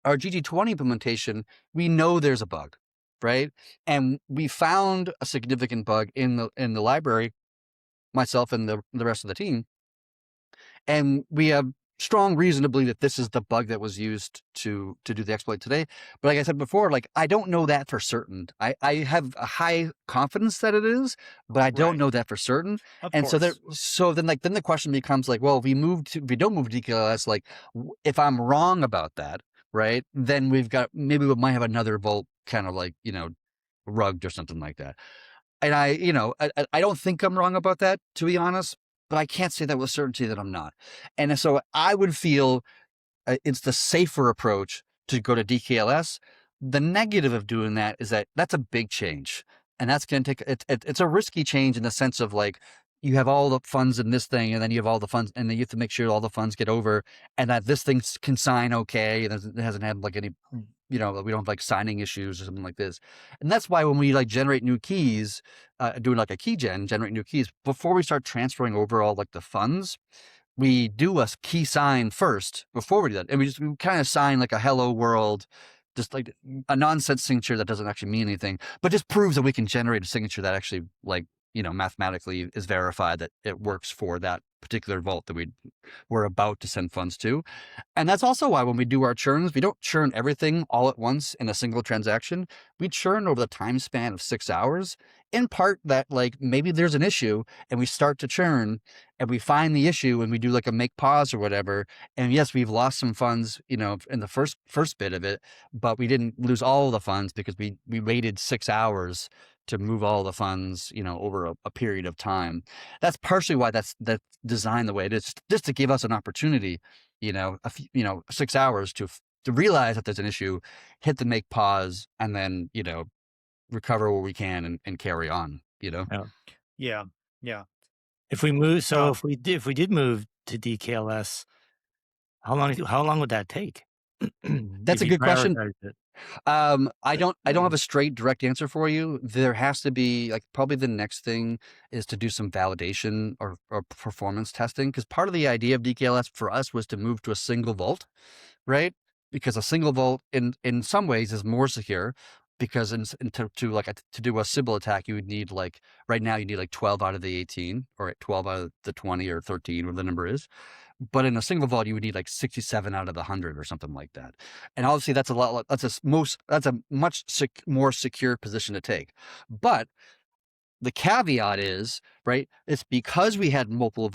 Speaker 2: our GG20 implementation, we know there's a bug, right? And we found a significant bug in the library, myself and the rest of the team, and we have strong reason to believe that this is the bug that was used to do the exploit today. But like I said before, like, I don't know that for certain. I have a high confidence that it is, but I don't know that for certain.
Speaker 1: Of
Speaker 2: And
Speaker 1: course.
Speaker 2: so then the question becomes like, well, if we don't move to DKLS, like, if I'm wrong about that, right, then maybe we might have another vault kind of like, rugged or something like that. And I don't think I'm wrong about that, to be honest, but I can't say that with certainty that I'm not. And so I would feel it's the safer approach to go to DKLS. The negative of doing that is that that's a big change, and that's going to take it's a risky change in the sense of, like, you have all the funds in this thing, and then you have all the funds, and then you have to make sure all the funds get over, and that this thing can sign okay, and it hasn't had like any, we don't have like signing issues or something like this. And that's why when we like generate new keys, doing like a key generate new keys, before we start transferring over all like the funds, we do a key sign first before we do that. And we kind of sign like a hello world, just like a nonsense signature that doesn't actually mean anything, but just proves that we can generate a signature that actually, like, mathematically is verified that it works for that particular vault that we're about to send funds to. And that's also why when we do our churns, we don't churn everything all at once in a single transaction. We churn over the time span of 6 hours, in part that, like, maybe there's an issue and we start to churn and we find the issue and we do like a make pause or whatever. And yes, we've lost some funds, in the first bit of it, but we didn't lose all of the funds because we waited 6 hours to move all the funds, over a period of time. That's partially why that's designed the way it is, just to give us an opportunity, 6 hours to realize that there's an issue, hit the make pause, and then, recover what we can and carry on,
Speaker 1: Yeah. Yeah.
Speaker 4: If we move, so if we did move to DKLS, how long would that take?
Speaker 2: That's
Speaker 4: If
Speaker 2: a
Speaker 4: you
Speaker 2: good question.
Speaker 4: prioritized it?
Speaker 2: I don't have a straight direct answer for you. There has to be, like, probably the next thing is to do some validation or performance testing, because part of the idea of DKLS for us was to move to a single vault, right? Because a single vault in some ways is more secure, because to do a Sybil attack, you would need, like, right now you need like 12 out of the 18 or 12 out of the 20 or 13, whatever the number is. But in a single vault, you would need like 67 out of the 100 or something like that. And obviously that's a much more secure position to take. But the caveat is, right, it's because we had multiple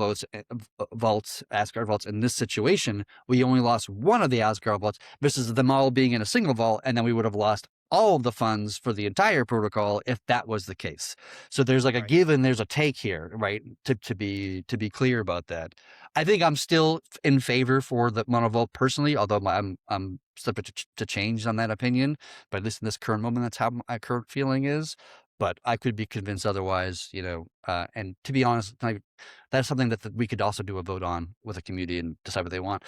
Speaker 2: vaults, Asgard vaults in this situation, we only lost one of the Asgard vaults versus them all being in a single vault, and then we would have lost all of the funds for the entire protocol if that was the case. So there's like a give and there's a take here, right? To be clear about that. I think I'm still in favor for the monovault personally, although I'm subject to change on that opinion. But at least in this current moment, that's how my current feeling is. But I could be convinced otherwise, and to be honest, that's something that we could also do a vote on with a community and decide what they want.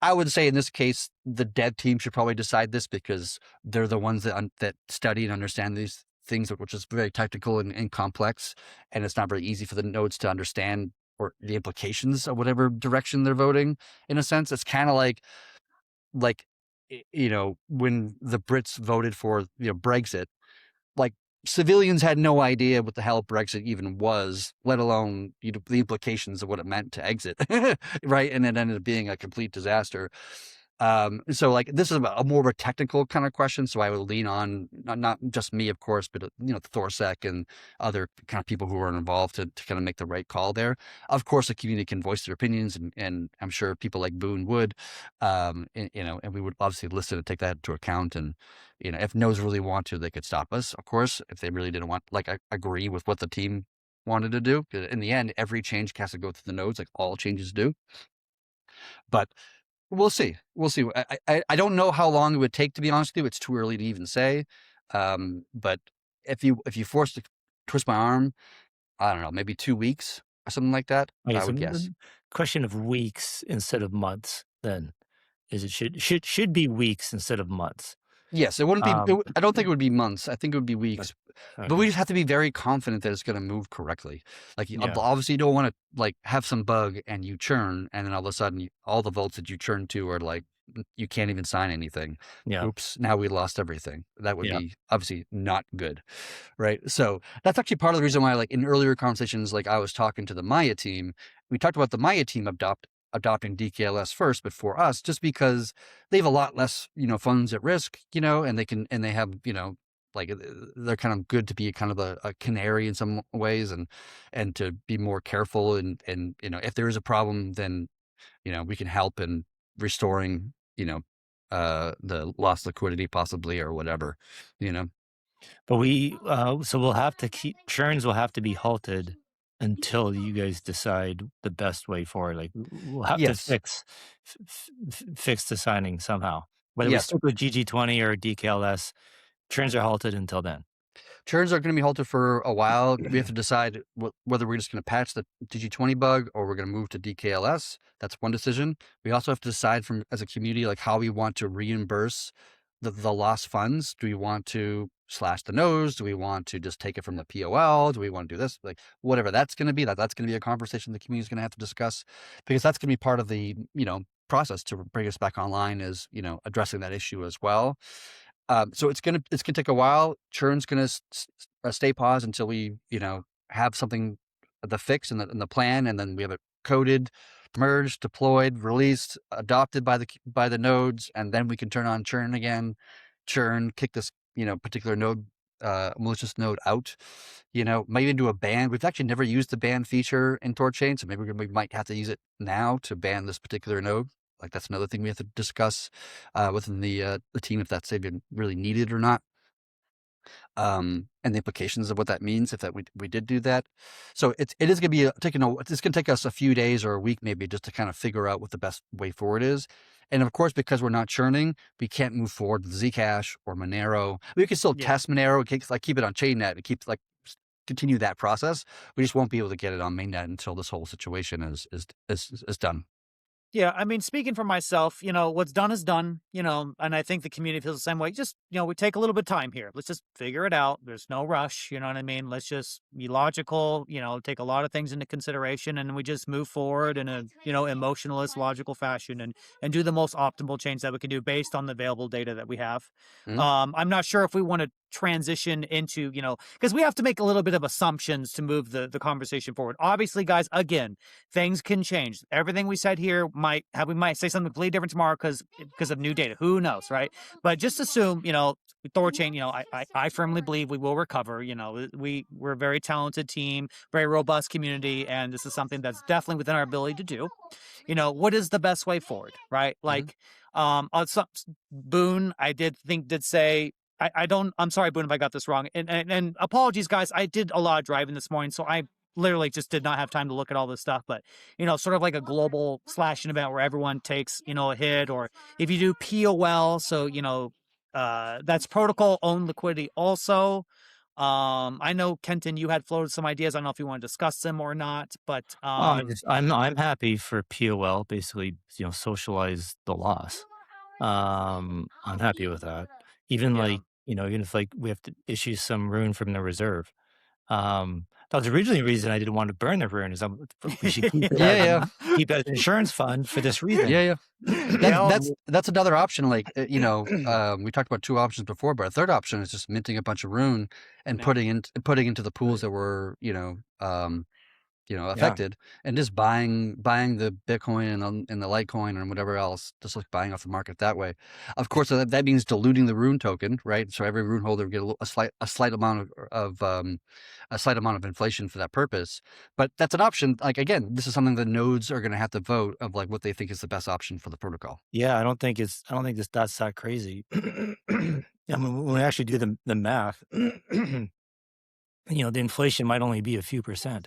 Speaker 2: I would say in this case, the dev team should probably decide this, because they're the ones that study and understand these things, which is very technical and complex, and it's not very easy for the nodes to understand or the implications of whatever direction they're voting. In a sense, it's kind of like when the Brits voted for Brexit, like, civilians had no idea what the hell Brexit even was, let alone the implications of what it meant to exit, right? And it ended up being a complete disaster. So, like, this is a more of a technical kind of question. So I would lean on not just me, of course, but the THORChain and other kind of people who are involved to kind of make the right call there. Of course, the community can voice their opinions, and I'm sure people like Boone would, and we would obviously listen and take that into account. And if nodes really want to, they could stop us, of course, if they really didn't want, like, agree with what the team wanted to do. In the end, every change has to go through the nodes, like all changes do. But we'll see. We'll see. I don't know how long it would take, to be honest with you. It's too early to even say. But if you forced to twist my arm, I don't know, maybe 2 weeks or something like that,
Speaker 4: Okay,
Speaker 2: I
Speaker 4: so
Speaker 2: would guess.
Speaker 4: the question of weeks instead of months, then, is it should be weeks instead of months.
Speaker 2: Yes, it wouldn't be.
Speaker 4: Um,
Speaker 2: I don't think it would be months. I think it would be
Speaker 4: but
Speaker 2: weeks. But
Speaker 4: okay,
Speaker 2: we just have to be very confident that it's going to move correctly. Like
Speaker 4: yeah,
Speaker 2: obviously, you don't want to like have some bug and you churn, and then all of a sudden, all the votes that you churn to are like you can't even sign anything.
Speaker 4: yeah,
Speaker 2: Oops! Now we lost everything. That would
Speaker 4: yeah.
Speaker 2: be obviously not good, right? So that's actually part of the reason why, like in earlier conversations, like I was talking to the Maya team. We talked about the Maya team adopting DKLS first, but for us, just because they have a lot less, funds at risk, and they have, like they're kind of good to be kind of a canary in some ways and to be more careful and if there is a problem, then we can help in restoring the lost liquidity possibly or whatever, you know.
Speaker 4: But so we'll have to keep churns will have to be halted until you guys decide the best way forward. Like we'll have to
Speaker 2: Yes.
Speaker 4: fix the signing somehow. Whether we
Speaker 2: Yes.
Speaker 4: stick with GG20 or DKLS, churns are halted until then.
Speaker 2: Churns are going to be halted for a while. We have to decide whether we're just going to patch the DG20 bug or we're going to move to DKLS. That's one decision. We also have to decide from as a community, like how we want to reimburse the lost funds. Do we want to slash the nodes? Do we want to just take it from the POL? Do we want to do this? Like whatever that's going to be, that's going to be a conversation the community is going to have to discuss because that's going to be part of the, process to bring us back online is, addressing that issue as well. So it's gonna take a while. Churn's gonna stay paused until we have something the fix and the plan, and then we have it coded, merged, deployed, released, adopted by the nodes, and then we can turn on churn again. Churn, kick this particular node, malicious node out. Maybe do a ban. We've actually never used the ban feature in THORChain, so maybe we might have to use it now to ban this particular node. Like that's another thing we have to discuss within the team if that's even really needed or not, and the implications of what that means if that we did do that. So it is going to be it's going to take us a few days or a week maybe just to kind of figure out what the best way forward is. And of course, because we're not churning, we can't move forward with Zcash or Monero. We can still
Speaker 1: Yeah.
Speaker 2: test Monero, keep it on chainnet, and continue that process. We just won't be able to get it on mainnet until this whole situation is done.
Speaker 1: Yeah, I mean, speaking for myself, what's done is done, and I think the community feels the same way. Just, we take a little bit of time here. Let's just figure it out. There's no rush, you know what I mean? Let's just be logical, take a lot of things into consideration, and we just move forward in a, emotionalist, logical fashion and do the most optimal change that we can do based on the available data that we have. I'm not sure if we want to transition into, because we have to make a little bit of assumptions to move the conversation forward. Obviously, guys, again, things can change. Everything we said here we might say something completely different tomorrow because of new data. Who knows, right? But just assume, THORChain, I firmly believe we will recover. We're a very talented team, very robust community, and this is something that's definitely within our ability to do. What is the best way forward, right?
Speaker 2: Mm-hmm.
Speaker 1: Like, Boone, I did say I'm sorry, Boone, if I got this wrong. And apologies, guys. I did a lot of driving this morning, so I literally just did not have time to look at all this stuff. But, sort of like a global slashing event where everyone takes, a hit, or if you do POL, so, that's protocol owned liquidity also. I know, Kenton, you had floated some ideas. I don't know if you want to discuss them or not, but
Speaker 4: I'm happy for POL, basically, socialize the loss. I'm happy with that. Even
Speaker 1: yeah.
Speaker 4: like, even if like we have to issue some rune from the reserve. That was originally the reason I didn't want to burn the rune is we should keep it
Speaker 2: Yeah,
Speaker 4: as
Speaker 2: yeah.
Speaker 4: keep it as insurance fund for this reason.
Speaker 2: Yeah, yeah.
Speaker 1: Yeah.
Speaker 2: That's another option. Like we talked about two options before, but a third option is just minting a bunch of rune and
Speaker 1: Yeah.
Speaker 2: putting into the pools that were
Speaker 4: Yeah.
Speaker 2: affected, and just buying the Bitcoin and the Litecoin and whatever else, just like buying off the market that way. Of course, that means diluting the Rune token, right? So every Rune holder would get a slight amount of inflation for that purpose. But that's an option. Like again, this is something the nodes are going to have to vote of like what they think is the best option for the protocol.
Speaker 4: Yeah, I don't think that's that crazy. I mean, when we actually do the math, the inflation might only be a few percent.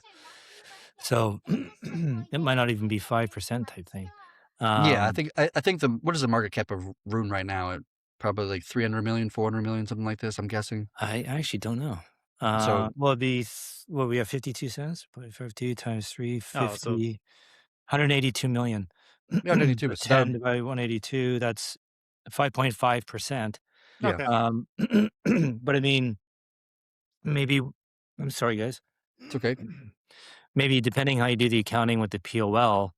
Speaker 4: So it might not even be 5% type thing.
Speaker 2: Yeah,
Speaker 4: Um,
Speaker 2: I think what is the market cap of Rune right now? At probably like 300 million, 400 million, something like this. I'm guessing.
Speaker 4: I actually don't know.
Speaker 2: So
Speaker 4: Well, it'd be we have 52 cents, 0.52 times
Speaker 1: Oh, so
Speaker 4: 350, 182 million.
Speaker 2: yeah, 92.
Speaker 4: So
Speaker 2: So that
Speaker 4: 10 by 182, that's 5.5%.
Speaker 2: Yeah.
Speaker 1: Okay.
Speaker 4: But I mean, maybe I'm sorry, guys.
Speaker 2: It's okay.
Speaker 4: Maybe depending how you do the accounting with the POL,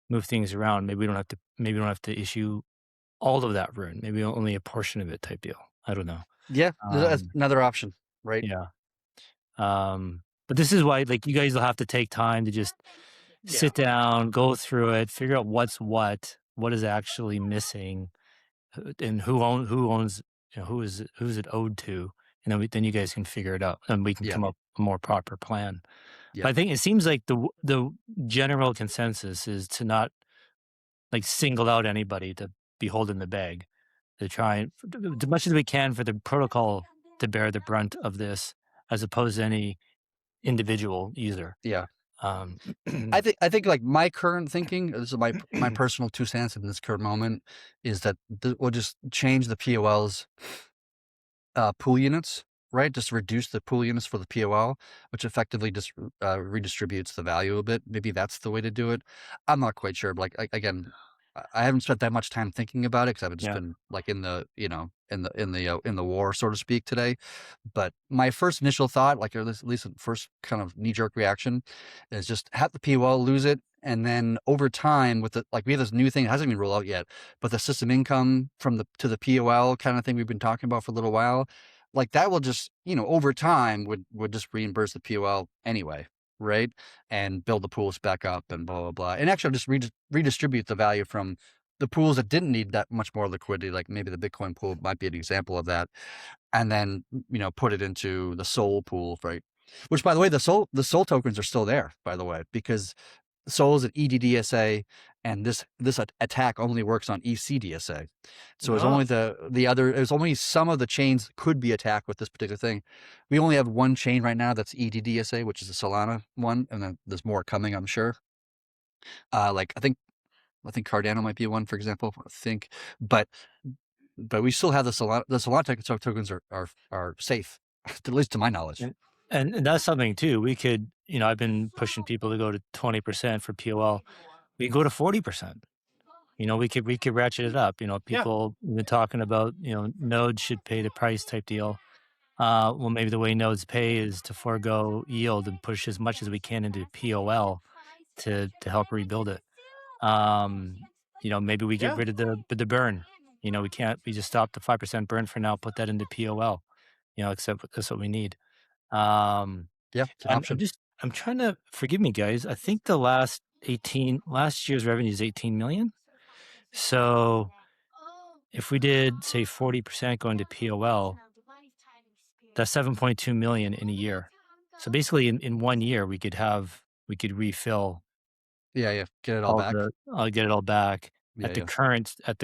Speaker 4: move things around. Maybe we don't have to issue all of that rune. Maybe only a portion of it type deal. I don't know.
Speaker 2: Yeah, that's
Speaker 4: Um,
Speaker 2: another option, right?
Speaker 4: yeah. But this is why, like, you guys will have to take time to just
Speaker 1: Yeah.
Speaker 4: sit down, go through it, figure out what is actually missing, and who owns, who's it owed to, and then you guys can figure it out, and we can
Speaker 2: Yeah.
Speaker 4: come up with a more proper plan.
Speaker 2: Yeah.
Speaker 4: But I think it seems like the general consensus is to not like single out anybody to be holding the bag, to try and as much as we can for the protocol to bear the brunt of this, as opposed to any individual user.
Speaker 2: Yeah.
Speaker 4: Um,
Speaker 2: I think like my current thinking, this is my personal 2 cents in this current moment, is that we'll just change the POLs pool units, right? Just reduce the pool units for the POL, which effectively just redistributes the value a bit. Maybe that's the way to do it. I'm not quite sure. But like again, I haven't spent that much time thinking about it because I've just
Speaker 4: yeah,
Speaker 2: been like in the in the war, so to speak, today. But my first initial thought, like or at least the first kind of knee jerk reaction, is just have the POL lose it. And then over time, with the like we have this new thing, it hasn't even rolled out yet, but the system income from the to the POL kind of thing we've been talking about for a little while, like that will just, over time would just reimburse the POL anyway, right? And build the pools back up and blah, blah, blah. And actually just redistribute the value from the pools that didn't need that much more liquidity, like maybe the Bitcoin pool might be an example of that. And then, put it into the Sol pool, right? Which by the way, the Sol tokens are still there, by the way, because Sol is an EDDSA, and this attack only works on ECDSA. So it's only there's only some of the chains could be attacked with this particular thing. We only have one chain right now that's EDDSA, which is the Solana one, and then there's more coming, I'm sure. Like I think Cardano might be one, for example. I think, but we still have the Solana tokens are safe, at least to my knowledge.
Speaker 4: and that's something too. We could, I've been pushing people to go to 20% for POL. We go to 40%. We could ratchet it up. People have been talking about, nodes should pay the price type deal. Well, maybe the way nodes pay is to forego yield and push as much as we can into POL to help rebuild it. Maybe we get
Speaker 1: Yeah.
Speaker 4: rid of the burn. We just stop the 5% burn for now, put that into POL, except that's what we need. Um,
Speaker 2: Yeah, it's an option.
Speaker 4: I'm trying to forgive me, guys. I think the last year's revenue is 18 million. So if we did say 40% going to POL, that's 7.2 million in a year. So basically in 1 year we could refill
Speaker 2: Yeah, get it all back.
Speaker 4: get it all back
Speaker 2: Yeah,
Speaker 4: at the
Speaker 2: yeah.
Speaker 4: current at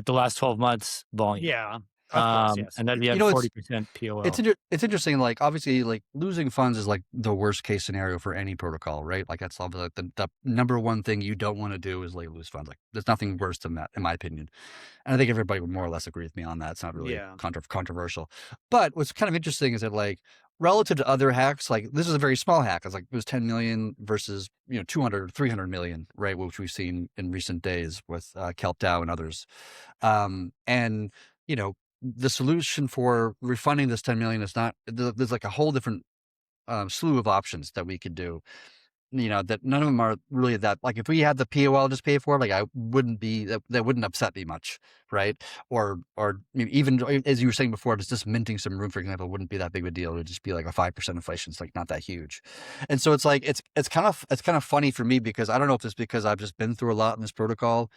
Speaker 4: the last 12 months volume.
Speaker 1: Yeah. Of course. Yes.
Speaker 4: And that'd be at
Speaker 2: It's
Speaker 4: 40% POL.
Speaker 2: it's interesting. Like obviously, like losing funds is like the worst case scenario for any protocol, right? Like that's like the number one thing you don't want to do is like lose funds. Like there's nothing worse than that, in my opinion. And I think everybody would more or less agree with me on that. It's not really
Speaker 1: Yeah.
Speaker 2: controversial. But what's kind of interesting is that like relative to other hacks, like this is a very small hack. It's like it was 10 million versus 200 or 300 million, right? Which we've seen in recent days with KelpDAO and others. And the solution for refunding this 10 million is not. There's like a whole different slew of options that we could do. That none of them are really that, like if we had the POL just pay for it, like I wouldn't be, that wouldn't upset me much, right? Or maybe even as you were saying before, just minting some room, for example, wouldn't be that big of a deal. It would just be like a 5% inflation. It's like not that huge. And so it's like, it's kind of funny for me because I don't know if it's because I've just been through a lot in this protocol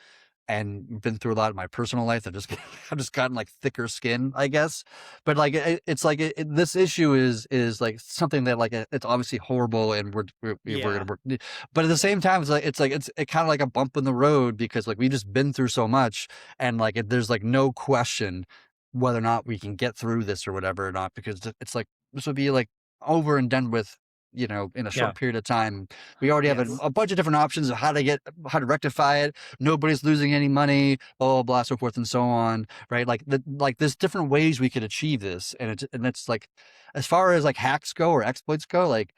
Speaker 2: and been through a lot in my personal life. I've just gotten like thicker skin, I guess. But like, it's like this issue is like something that like it's obviously horrible, and we're gonna work. But at the same time, it's kind of like a bump in the road because like we've just been through so much, and like there's like no question whether or not we can get through this or whatever or not, because it's like this would be like over and done with. In a short period of time. We already have a bunch of different options of how to rectify it. Nobody's losing any money, blah, blah, blah, so forth and so on, right? Like there's different ways we could achieve this. And it's like, as far as like hacks go or exploits go, like,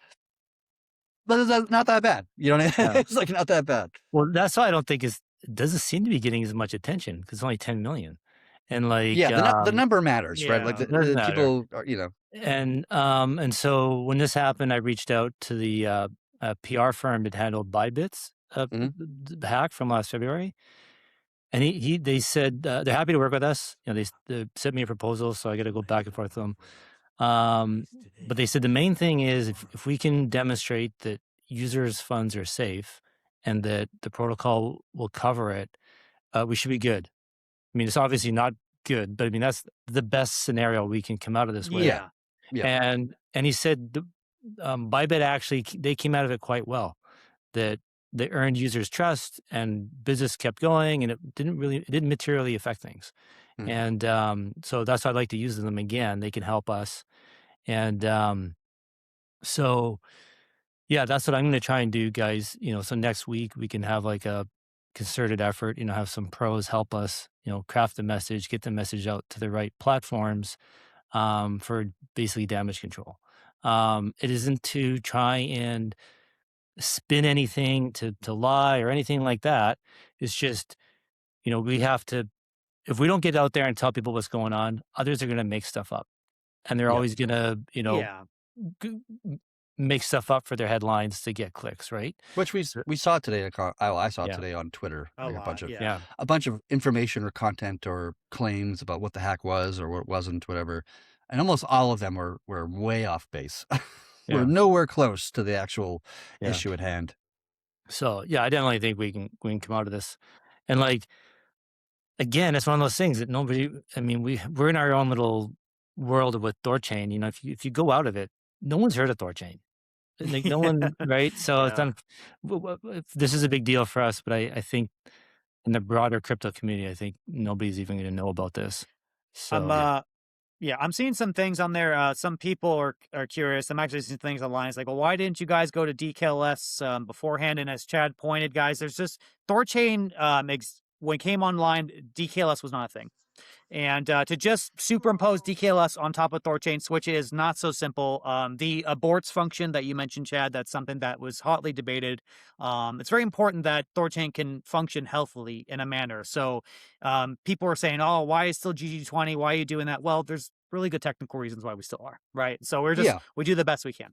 Speaker 2: that's not that bad. You know what I mean?
Speaker 4: Yeah.
Speaker 2: It's like not that bad.
Speaker 4: Well, that's why I don't think it doesn't seem to be getting as much attention because it's only 10 million. And like,
Speaker 2: Yeah, the number matters, right? Like
Speaker 1: Yeah.
Speaker 4: it does
Speaker 2: the
Speaker 4: matter.
Speaker 2: people are, you know.
Speaker 4: And so when this happened, I reached out to the PR firm that handled Bybit's
Speaker 2: Mhm.
Speaker 4: the hack from last February, and they said they're happy to work with us. You know, they sent me a proposal, so I got to go back and forth with them. But they said the main thing is if we can demonstrate that users' funds are safe and that the protocol will cover it, we should be good. I mean, it's obviously not good, but I mean that's the best scenario we can come out of this with.
Speaker 2: Yeah.
Speaker 1: Yeah.
Speaker 2: Yeah.
Speaker 4: And he said Bybit actually they came out of it quite well. That they earned users' trust and business kept going, and it didn't materially affect things.
Speaker 2: Mm.
Speaker 4: And so that's why I'd like to use them again. They can help us. And so yeah, that's what I'm going to try and do, guys. You know, so next week we can have like a concerted effort. You know, have some pros help us. You know, craft the message, get the message out to the right platforms for basically damage control. It isn't to try and spin anything to lie or anything like that. It's just, you know, we have to, if we don't get out there and tell people what's going on, others are going to make stuff up. And they're
Speaker 2: Yeah.
Speaker 4: always going to, you know,
Speaker 1: Yeah.
Speaker 4: make stuff up for their headlines to get clicks, right?
Speaker 2: Which we saw today. I saw
Speaker 4: Yeah.
Speaker 2: today on Twitter.
Speaker 1: A
Speaker 2: Like
Speaker 1: lot, yeah.
Speaker 4: Yeah.
Speaker 2: a bunch of information or content or claims about what the hack was or what it wasn't, whatever. And almost all of them were way off base.
Speaker 4: Yeah.
Speaker 2: We're nowhere close to the actual
Speaker 4: Yeah.
Speaker 2: issue at hand.
Speaker 4: So yeah, I definitely think we can come out of this. And like, again, it's one of those things that nobody, I mean, we're in our own little world with THORChain. You know, if you go out of it, no one's heard of THORChain. Like no one, right? So it's
Speaker 1: Yeah.
Speaker 4: this is a big deal for us, but I think in the broader crypto community, I think nobody's even going to know about this. So
Speaker 1: Yeah, I'm seeing some things on there. Some people are curious. I'm actually seeing things online. It's like, well, why didn't you guys go to DKLS beforehand? And as Chad pointed, guys, there's just THORChain when it came online, DKLS was not a thing. And to just superimpose DKLS on top of THORChain switch is not so simple. The aborts function that you mentioned, Chad, that's something that was hotly debated. It's very important that THORChain can function healthily in a manner. So people are saying, oh, why is still GG20? Why are you doing that? Well, there's really good technical reasons why we still are, right? So we do the best we can.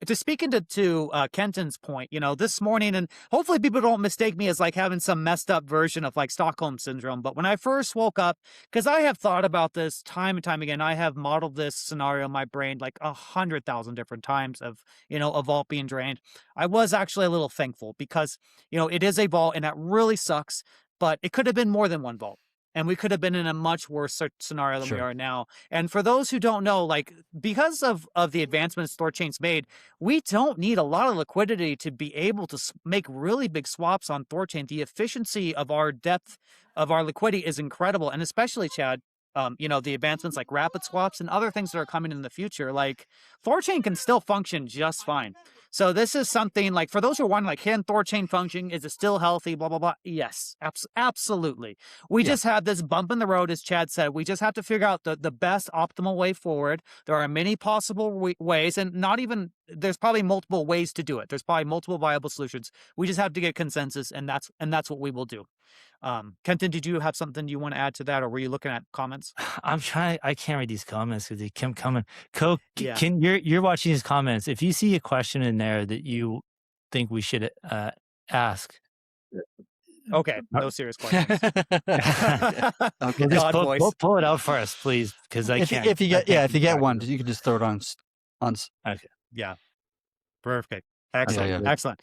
Speaker 1: To speak to Kenton's point, you know, this morning, and hopefully people don't mistake me as like having some messed up version of like Stockholm syndrome. But when I first woke up, because I have thought about this time and time again, I have modeled this scenario in my brain like 100,000 different times of, you know, a vault being drained. I was actually a little thankful because, you know, it is a vault and that really sucks, but it could have been more than one vault. And we could have been in a much worse scenario than we are now. And for those who don't know, like because of the advancements THORChain's made, we don't need a lot of liquidity to be able to make really big swaps on THORChain. The efficiency of our depth of our liquidity is incredible. And especially, Chad, you know, the advancements like rapid swaps and other things that are coming in the future, like THORChain can still function just fine. So this is something like, for those who are wondering, like, can THORChain function? Is it still healthy? Blah, blah, blah. Yes, absolutely. We just have this bump in the road, as Chad said. We just have to figure out the best optimal way forward. There are many possible ways, and not even, there's probably multiple ways to do it. There's probably multiple viable solutions. We just have to get consensus, and that's what we will do. Kenton, did you have something you want to add to that, or were you looking at comments?
Speaker 4: I'm trying. I can't read these comments because they keep coming. Coke,
Speaker 1: Yeah.
Speaker 4: you're watching these comments. If you see a question in there that you think we should ask,
Speaker 1: Okay, no serious questions.
Speaker 2: Okay.
Speaker 1: God voice.
Speaker 4: Pull it out for us, please, because I can't.
Speaker 2: If you get one, you can just throw it on.
Speaker 4: Okay.
Speaker 1: Yeah. Perfect. Excellent.
Speaker 2: Yeah.
Speaker 1: Excellent.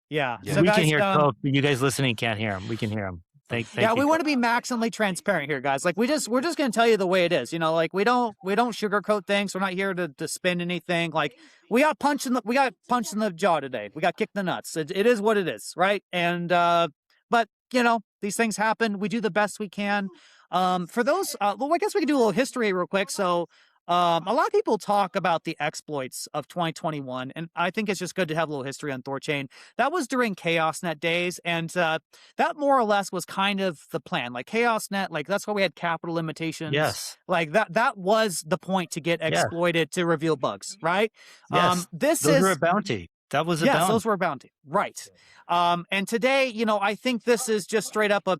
Speaker 1: Yeah.
Speaker 2: Yeah.
Speaker 1: So
Speaker 4: We
Speaker 1: guys,
Speaker 4: can hear Coke, but you guys listening can't hear him. We can hear him. Thank
Speaker 1: yeah,
Speaker 4: you,
Speaker 1: we want to be maximally transparent here, guys. Like we're just going to tell you the way it is. You know, like we don't sugarcoat things. We're not here to spin anything. Like we got punched in the jaw today. We got kicked in the nuts. It is what it is, right? And but you know, these things happen. We do the best we can. For those, well, I guess we can do a little history real quick. So a lot of people talk about the exploits of 2021, and I think it's just good to have a little history on THORChain. That was during ChaosNet days, and that more or less was kind of the plan. Like ChaosNet, like that's why we had capital limitations.
Speaker 4: Yes.
Speaker 1: Like that was the point to get exploited to reveal bugs, right?
Speaker 4: Yes.
Speaker 1: Those
Speaker 4: were a bounty. That was a
Speaker 1: Yes,
Speaker 4: bounty.
Speaker 1: those were a bounty. Right. And today, I think this is just straight up a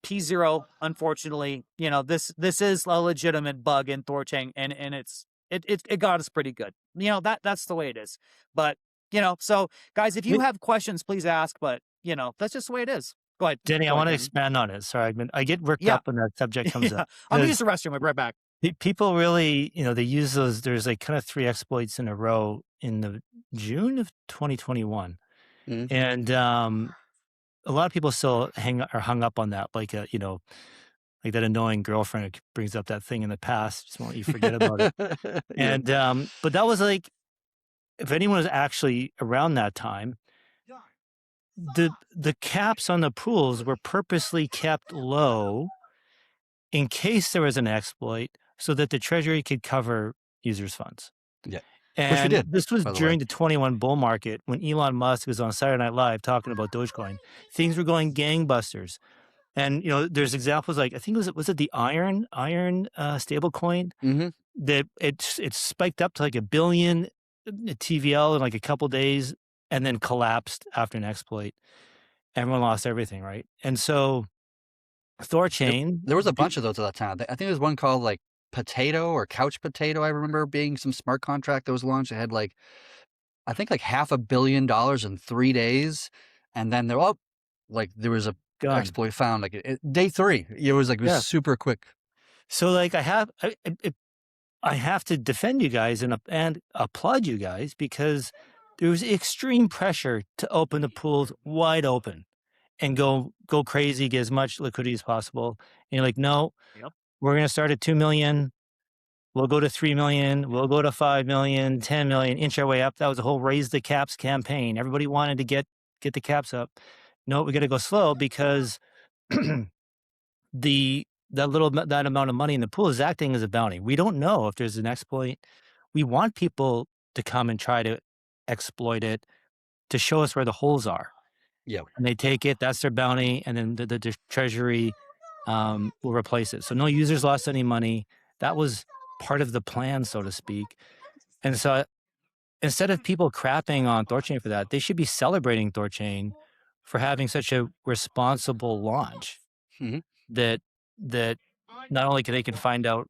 Speaker 1: P0, unfortunately. This is a legitimate bug in THORChain, and it got us pretty good. That's the way it is. But, so guys, if you have questions, please ask, but that's just the way it is. Go ahead.
Speaker 4: Denny, I
Speaker 1: Go
Speaker 4: want to
Speaker 1: ahead, Danny.
Speaker 4: expand on it. Sorry, I get worked
Speaker 1: Yeah.
Speaker 4: up when that subject comes
Speaker 1: Yeah.
Speaker 4: up.
Speaker 1: I'm gonna
Speaker 4: 'Cause
Speaker 1: use the restroom. I'll be right back.
Speaker 4: people really, they use those. There's like kind of 3 exploits in a row in the June of 2021,
Speaker 2: Mhm.
Speaker 4: and a lot of people still are hung up on that, like like that annoying girlfriend who brings up that thing in the past, just won't let you forget about it.
Speaker 2: Yeah.
Speaker 4: And but that was like, if anyone was actually around that time, the caps on the pools were purposely kept low in case there was an exploit, so that the treasury could cover users' funds.
Speaker 2: Yeah. Which we
Speaker 4: And
Speaker 2: did,
Speaker 4: this was
Speaker 2: by the way.
Speaker 4: during the 21 bull market when Elon Musk was on Saturday Night Live talking about Dogecoin. Things were going gangbusters. And there's examples like, I think was it the iron stable coin
Speaker 2: Mhm.
Speaker 4: that it spiked up to like 1 billion TVL in like a couple days and then collapsed after an exploit. Everyone lost everything, right? And so THORChain,
Speaker 2: There was a bunch of those at that time. I think there was one called like Potato or Couch Potato. I remember being some smart contract that was launched. It had like, I think like $500 million in 3 days. And then there was a
Speaker 4: gone.
Speaker 2: exploit found like day 3. It was
Speaker 4: Yeah.
Speaker 2: super quick.
Speaker 4: So like I have to defend you guys and applaud you guys, because there was extreme pressure to open the pools wide open and go crazy, get as much liquidity as possible. And you're like, no,
Speaker 1: Yep.
Speaker 4: we're going to start at 2 million. We'll go to 3 million. We'll go to 5 million, 10 million, inch our way up. That was a whole raise the caps campaign. Everybody wanted to get the caps up. No, we got to go slow, because that amount of money in the pool is acting as a bounty. We don't know if there's an exploit. We want people to come and try to exploit it, to show us where the holes are.
Speaker 2: Yeah.
Speaker 4: And they take it, that's their bounty, and then the treasury will replace it. So no users lost any money. That was part of the plan, so to speak. And so instead of people crapping on THORChain for that, they should be celebrating THORChain for having such a responsible launch.
Speaker 2: Mhm.
Speaker 4: that not only they can find out,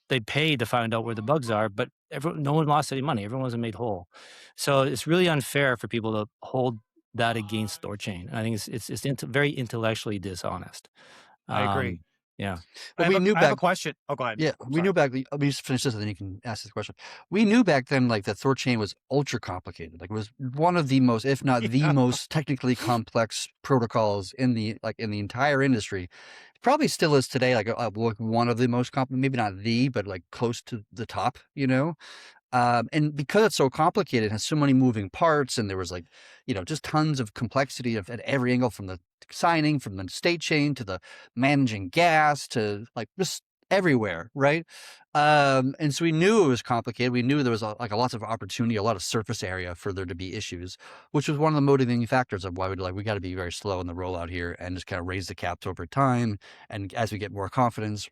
Speaker 4: they paid to find out where the bugs are, but no one lost any money. Everyone was made whole. So it's really unfair for people to hold that against THORChain. And I think it's very intellectually dishonest.
Speaker 1: I agree.
Speaker 4: Yeah.
Speaker 2: But
Speaker 1: I have a question. Oh, go ahead.
Speaker 2: Yeah, we knew back. Let me just finish this, and then you can ask this question. We knew back then, like that THORChain was ultra complicated. Like it was one of the most, if not the most, technically complex protocols in the entire industry. Probably still is today. Like one of the most maybe not the, but like close to the top. And because it's so complicated, it has so many moving parts, and there was like, just tons of complexity at every angle, from the signing, from the state chain to the managing gas to like just everywhere, right? And so we knew it was complicated. We knew there was lots of opportunity, a lot of surface area for there to be issues, which was one of the motivating factors of why we got to be very slow in the rollout here and just kind of raise the caps over time. And as we get more confidence,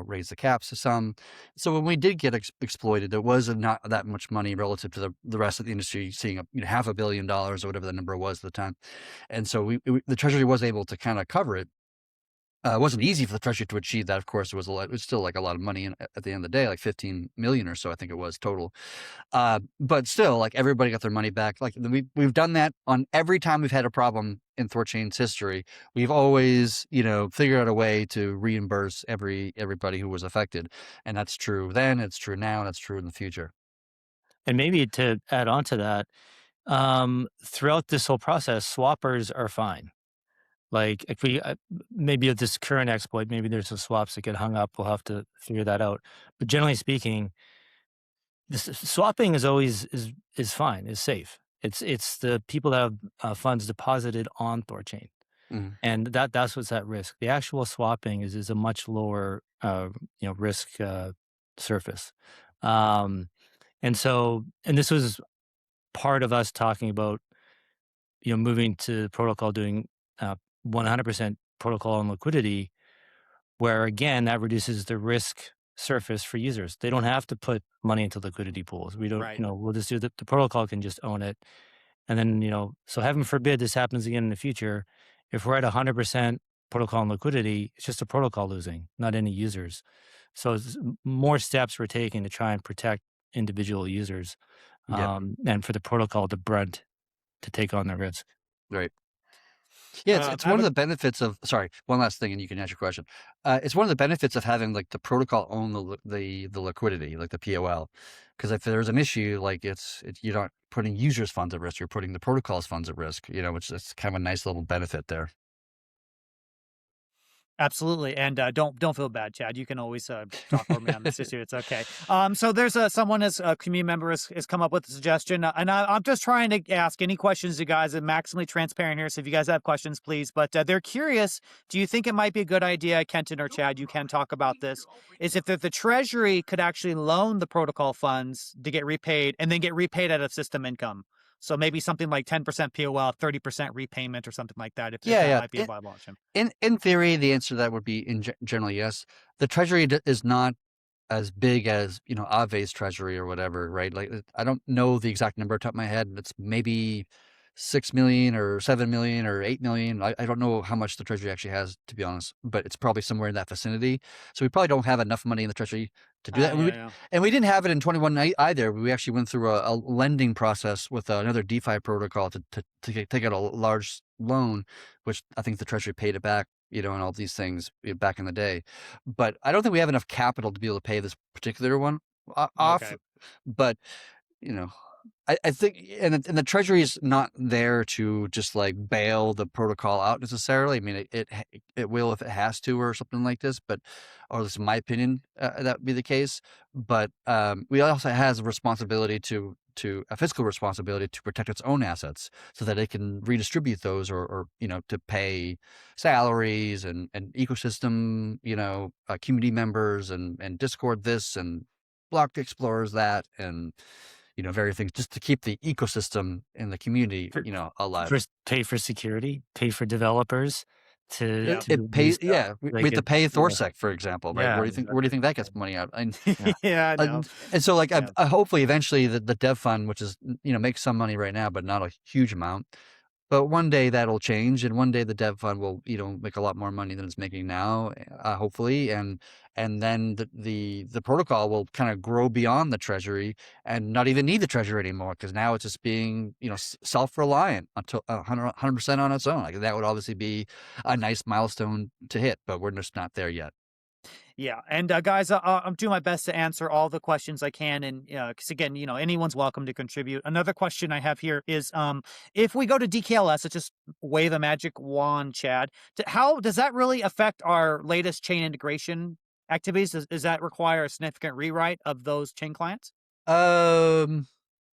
Speaker 2: raise the caps to some. So when we did get exploited, there was not that much money relative to the rest of the industry seeing $500 million or whatever the number was at the time. And so the Treasury was able to kind of cover it. It wasn't easy for the Treasury to achieve that. Of course, it was still like a lot of money at the end of the day, like 15 million or so, I think it was total. But still, like everybody got their money back. Like we've done that on every time we've had a problem in THORChain's history. We've always, figured out a way to reimburse everybody who was affected. And that's true then, it's true now, and it's true in the future.
Speaker 4: And maybe to add on to that, throughout this whole process, swappers are fine. Like if we maybe with this current exploit, maybe there's some swaps that get hung up. We'll have to figure that out. But generally speaking, this swapping is always is fine, is safe. It's the people that have funds deposited on THORChain, and that's what's at risk. The actual swapping is a much lower risk surface, and this was part of us talking about moving to protocol doing 100% protocol and liquidity, where again that reduces the risk surface for users. They don't have to put money into liquidity pools. We don't,
Speaker 1: Right.
Speaker 4: we'll just do the protocol can just own it. And then, so heaven forbid this happens again in the future. If we're at 100% protocol and liquidity, it's just a protocol losing, not any users. So more steps we're taking to try and protect individual users,
Speaker 2: Yep.
Speaker 4: and for the protocol to brunt to take on the risk.
Speaker 2: Right. Yeah,
Speaker 1: I
Speaker 2: it's one
Speaker 1: have
Speaker 2: of
Speaker 1: a
Speaker 2: the benefits of. Sorry, one last thing, and you can answer your question. It's one of the benefits of having like the protocol own the liquidity, like the POL, because if there's an issue, like you're not putting users' funds at risk, you're putting the protocol's funds at risk. Which is kind of a nice little benefit there.
Speaker 1: Absolutely, and don't feel bad, Chad. You can always talk over me on this issue. It's okay. So there's someone as a community member has come up with a suggestion, and I'm just trying to ask any questions you guys. I'm maximally transparent here, so if you guys have questions, please. But they're curious. Do you think it might be a good idea, Kenton or Chad? You can talk about this. Is if the Treasury could actually loan the protocol funds to get repaid, and then get repaid out of system income. So maybe something like 10% POL, 30% repayment, or something like that. If
Speaker 2: Yeah,
Speaker 1: that
Speaker 2: yeah.
Speaker 1: might be a viable option.
Speaker 2: In theory, the answer to that would be in general yes. The Treasury is not as big as Ave's treasury or whatever, right? Like I don't know the exact number off the top of my head. It's maybe 6 million or 7 million or 8 million. I don't know how much the treasury actually has, to be honest, but it's probably somewhere in that vicinity. So we probably don't have enough money in the treasury to do that.
Speaker 1: Yeah.
Speaker 2: And we didn't have it in 21 either. We actually went through a lending process with another DeFi protocol to take out a large loan, which I think the treasury paid it back, and all these things back in the day. But I don't think we have enough capital to be able to pay this particular one off.
Speaker 1: Okay.
Speaker 2: But I think, and the treasury is not there to just like bail the protocol out necessarily. I mean, it will if it has to or something like this, but, or at least in my opinion, that would be the case. But we also has a responsibility to a fiscal responsibility to protect its own assets so that it can redistribute those or to pay salaries and ecosystem, community members and Discord this and block explorers that and various things just to keep the ecosystem and the community, alive.
Speaker 4: Pay for security, pay for developers to
Speaker 1: Yeah.
Speaker 2: It
Speaker 4: use
Speaker 2: pays, yeah. We have to pay THORChain, for example, right?
Speaker 4: yeah,
Speaker 2: Where do you think that gets money out? And
Speaker 1: Yeah, I know.
Speaker 2: and so, like,
Speaker 1: Yeah.
Speaker 2: hopefully, eventually, the dev fund, which is makes some money right now, but not a huge amount. But one day that'll change, and one day the dev fund will, make a lot more money than it's making now, hopefully, and then the protocol will kind of grow beyond the treasury and not even need the treasury anymore because now it's just being, self-reliant until 100% on its own. Like that would obviously be a nice milestone to hit, but we're just not there yet.
Speaker 1: Yeah, and guys, I'm doing my best to answer all the questions I can, and because again, anyone's welcome to contribute. Another question I have here is, if we go to DKLS, let's just wave a magic wand, Chad. How does that really affect our latest chain integration activities? Does that require a significant rewrite of those chain clients?
Speaker 2: No,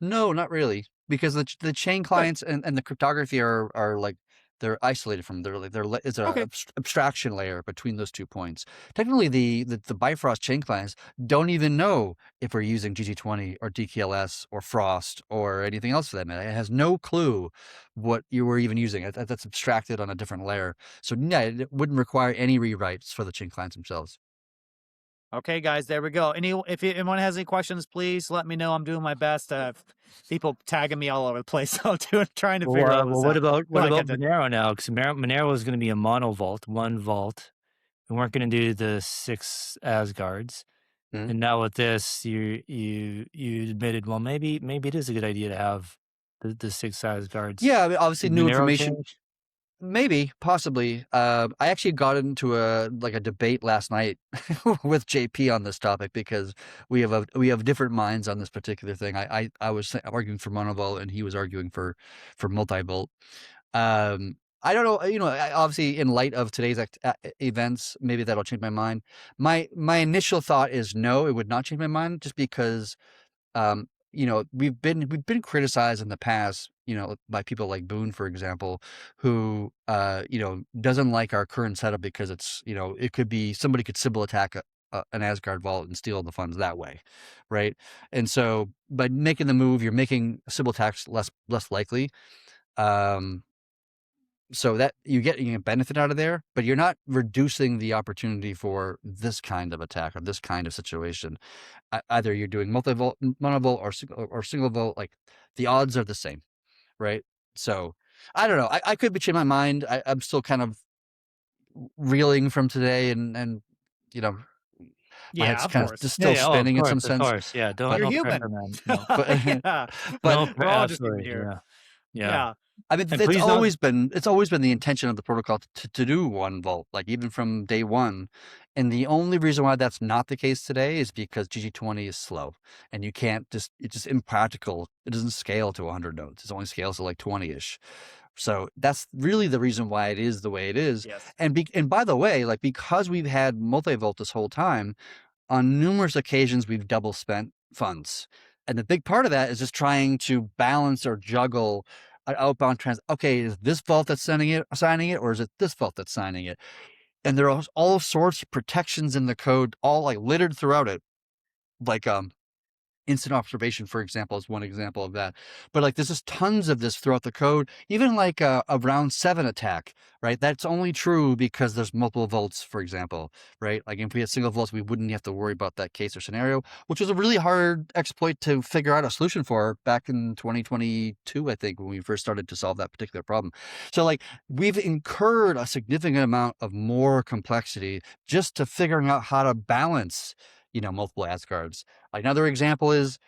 Speaker 2: not really, because the chain
Speaker 1: Good.
Speaker 2: clients and the cryptography are like they're isolated from it's a
Speaker 1: Okay.
Speaker 2: abstraction layer between those 2 points. Technically, the Bifrost chain clients don't even know if we're using GG20 or DKLS or Frost or anything else for that matter. It has no clue what you were even using. That's abstracted on a different layer. So yeah, it wouldn't require any rewrites for the chain clients themselves.
Speaker 1: Okay, guys, there we go. If anyone has any questions, please let me know. I'm doing my best. People tagging me all over the place. So I'm trying to figure all this
Speaker 4: well, what
Speaker 1: out.
Speaker 4: about
Speaker 1: Go ahead, Kenton.
Speaker 4: Monero now? Because Monero was going to be a mono vault, one vault. We weren't going to do the 6 Asgards.
Speaker 2: Mhm.
Speaker 4: And now with this, you admitted, well, maybe it is a good idea to have the 6 Asgards.
Speaker 2: Yeah, I mean, obviously
Speaker 4: Did
Speaker 2: new
Speaker 4: Monero
Speaker 2: information.
Speaker 4: change?
Speaker 2: Maybe, possibly. I actually got into a debate last night with JP on this topic because we have different minds on this particular thing. I was arguing for monovolt and he was arguing for multivolt. I don't know. Obviously, in light of today's events, maybe that'll change my mind. My initial thought is no, it would not change my mind, just because we've been criticized in the past, by people like Boone, for example, who doesn't like our current setup because it's, it could be somebody could Sybil attack an Asgard vault and steal the funds that way, right? And so by making the move, you're making Sybil attacks less likely. So that you get a benefit out of there, but you're not reducing the opportunity for this kind of attack or this kind of situation. Either you're doing multi-volt, monovolt, or single volt. Like the odds are the same, right? So I don't know. I could be changing my mind. I'm still kind of reeling from today, and you know, my
Speaker 1: Yeah,
Speaker 2: head's
Speaker 1: of
Speaker 2: kind of
Speaker 1: course.
Speaker 2: just still
Speaker 4: Yeah, oh,
Speaker 2: spinning in some
Speaker 4: of
Speaker 2: sense.
Speaker 4: course. Yeah,
Speaker 2: But
Speaker 1: You're
Speaker 4: no pressure,
Speaker 1: human.
Speaker 4: man. No,
Speaker 2: but
Speaker 1: Yeah.
Speaker 2: but
Speaker 1: We're all just human
Speaker 4: absolutely.
Speaker 1: here.
Speaker 4: Yeah.
Speaker 1: Yeah.
Speaker 2: I mean,
Speaker 4: And please don't.
Speaker 2: it's always been the intention of the protocol to do 1 volt, like even from day one. And the only reason why that's not the case today is because GG20 is slow, and you can't it's just impractical. It doesn't scale to 100 nodes. It only scales to like 20-ish. So that's really the reason why it is the way it is.
Speaker 1: Yes.
Speaker 2: And by the way, like because we've had multi-volt this whole time, on numerous occasions we've double spent funds. And the big part of that is just trying to balance or juggle an outbound okay, is this vault that's signing it, or is it this vault that's signing it? And there are all sorts of protections in the code, all like littered throughout it. Like instant observation, for example, is one example of that. But like there's just tons of this throughout the code. Even like a round 7 attack, right? That's only true because there's multiple volts, for example, right? Like if we had single volts, we wouldn't have to worry about that case or scenario, which was a really hard exploit to figure out a solution for back in 2022, I think, when we first started to solve that particular problem. So like we've incurred a significant amount of more complexity just to figuring out how to balance, multiple ASCARds. Another example is,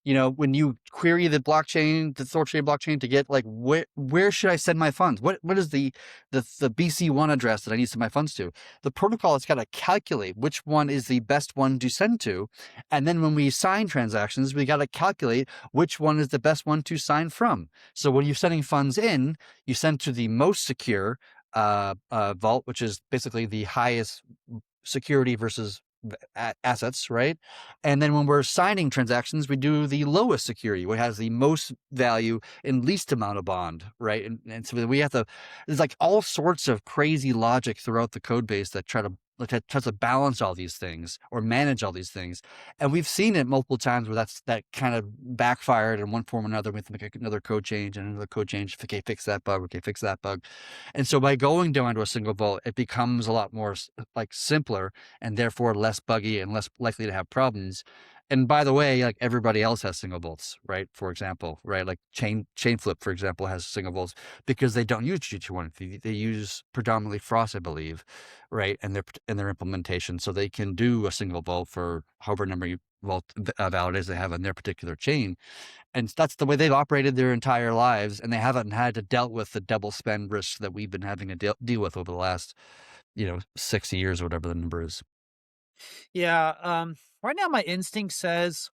Speaker 2: when you query the blockchain, the THORChain blockchain, to get like where should I send my funds? What is the BC1 address that I need to send my funds to? The protocol has got to calculate which one is the best one to send to, and then when we sign transactions, we got to calculate which one is the best one to sign from. So when you're sending funds in, you send to the most secure vault, which is basically the highest security versus assets, right? And then when we're signing transactions, we do the lowest security, what has the most value and least amount of bond, right? And so we have to, there's like all sorts of crazy logic throughout the code base that tries to balance all these things or manage all these things. And we've seen it multiple times where that kind of backfired in one form or another. We have to make another code change and another code change. Okay, fix that bug. Okay, fix that bug. And so by going down to a single vault, it becomes a lot more like simpler, and therefore less buggy and less likely to have problems. And by the way, like everybody else has single vaults, right? For example, right? Like Chainflip, for example, has single vaults because they don't use GG20. They use predominantly Frost, I believe, right? And their implementation, so they can do a single vault for however number of vault validators they have on their particular chain. And that's the way they've operated their entire lives, and they haven't had to deal with the double spend risks that we've been having to deal with over the last 6 years or whatever the number is.
Speaker 1: Yeah. Right now my instinct says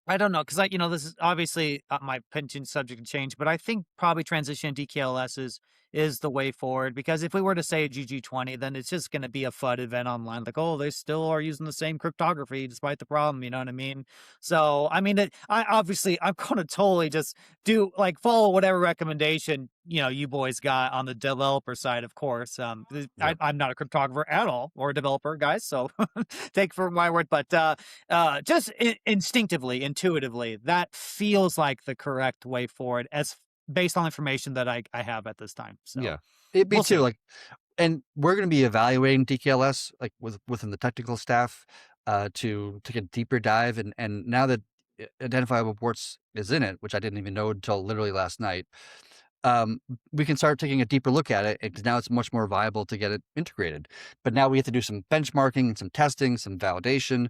Speaker 1: I don't know, because this is obviously my opinion subject to change, but I think probably transition DKLS is the way forward. Because if we were to say GG20, then it's just going to be a FUD event online, like, oh, they still are using the same cryptography despite the problem. You know what I mean? So I mean, I'm going to totally just follow whatever recommendation you boys got on the developer side, of course. I'm not a cryptographer at all or a developer, guys, so take for my word, but just instinctively, intuitively, that feels like the correct way forward, as based on information that I have at this time. So
Speaker 2: Yeah, it me
Speaker 1: we'll
Speaker 2: too.
Speaker 1: see.
Speaker 2: Like, and we're going to be evaluating DKLS like within the technical staff to take a deeper dive. And now that identifiable ports is in it, which I didn't even know until literally last night, we can start taking a deeper look at it, because now it's much more viable to get it integrated. But now we have to do some benchmarking, some testing, some validation.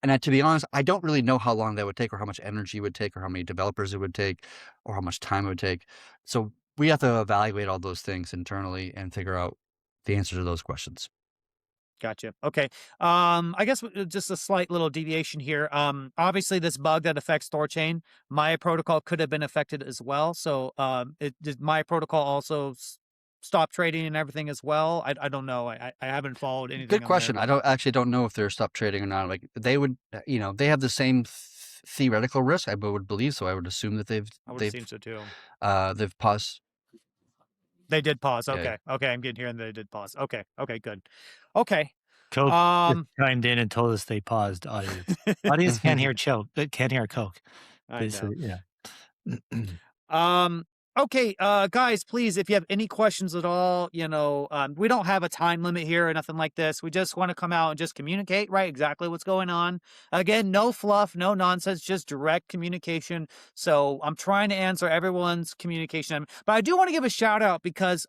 Speaker 2: And to be honest, I don't really know how long that would take, or how much energy it would take, or how many developers it would take, or how much time it would take. So we have to evaluate all those things internally and figure out the answer to those questions.
Speaker 1: Gotcha. Okay. I guess just a slight little deviation here. Obviously, this bug that affects THORChain, my protocol could have been affected as well. So, did my protocol also stop trading and everything as well? I don't know. I haven't followed anything
Speaker 2: Good
Speaker 1: on there,
Speaker 2: question. I
Speaker 1: but
Speaker 2: don't know if they're stopped trading or not. Like they would, they have the same theoretical risk. I would believe so. I would assume that
Speaker 1: I would assume so too.
Speaker 2: they've paused.
Speaker 1: They did pause.
Speaker 2: Yeah.
Speaker 1: Okay. Okay. I'm getting here and they did pause. Okay. Okay. Good. Okay.
Speaker 4: Coke just
Speaker 1: Um,
Speaker 4: chimed in and told us they paused. Audience can't hear Coke.
Speaker 1: I know.
Speaker 4: Basically, yeah.
Speaker 1: Um, Okay, guys, please, if you have any questions at all, we don't have a time limit here or nothing like this. We just want to come out and just communicate, right? Exactly what's going on. Again, no fluff, no nonsense, just direct communication. So I'm trying to answer everyone's communication. But I do want to give a shout out because,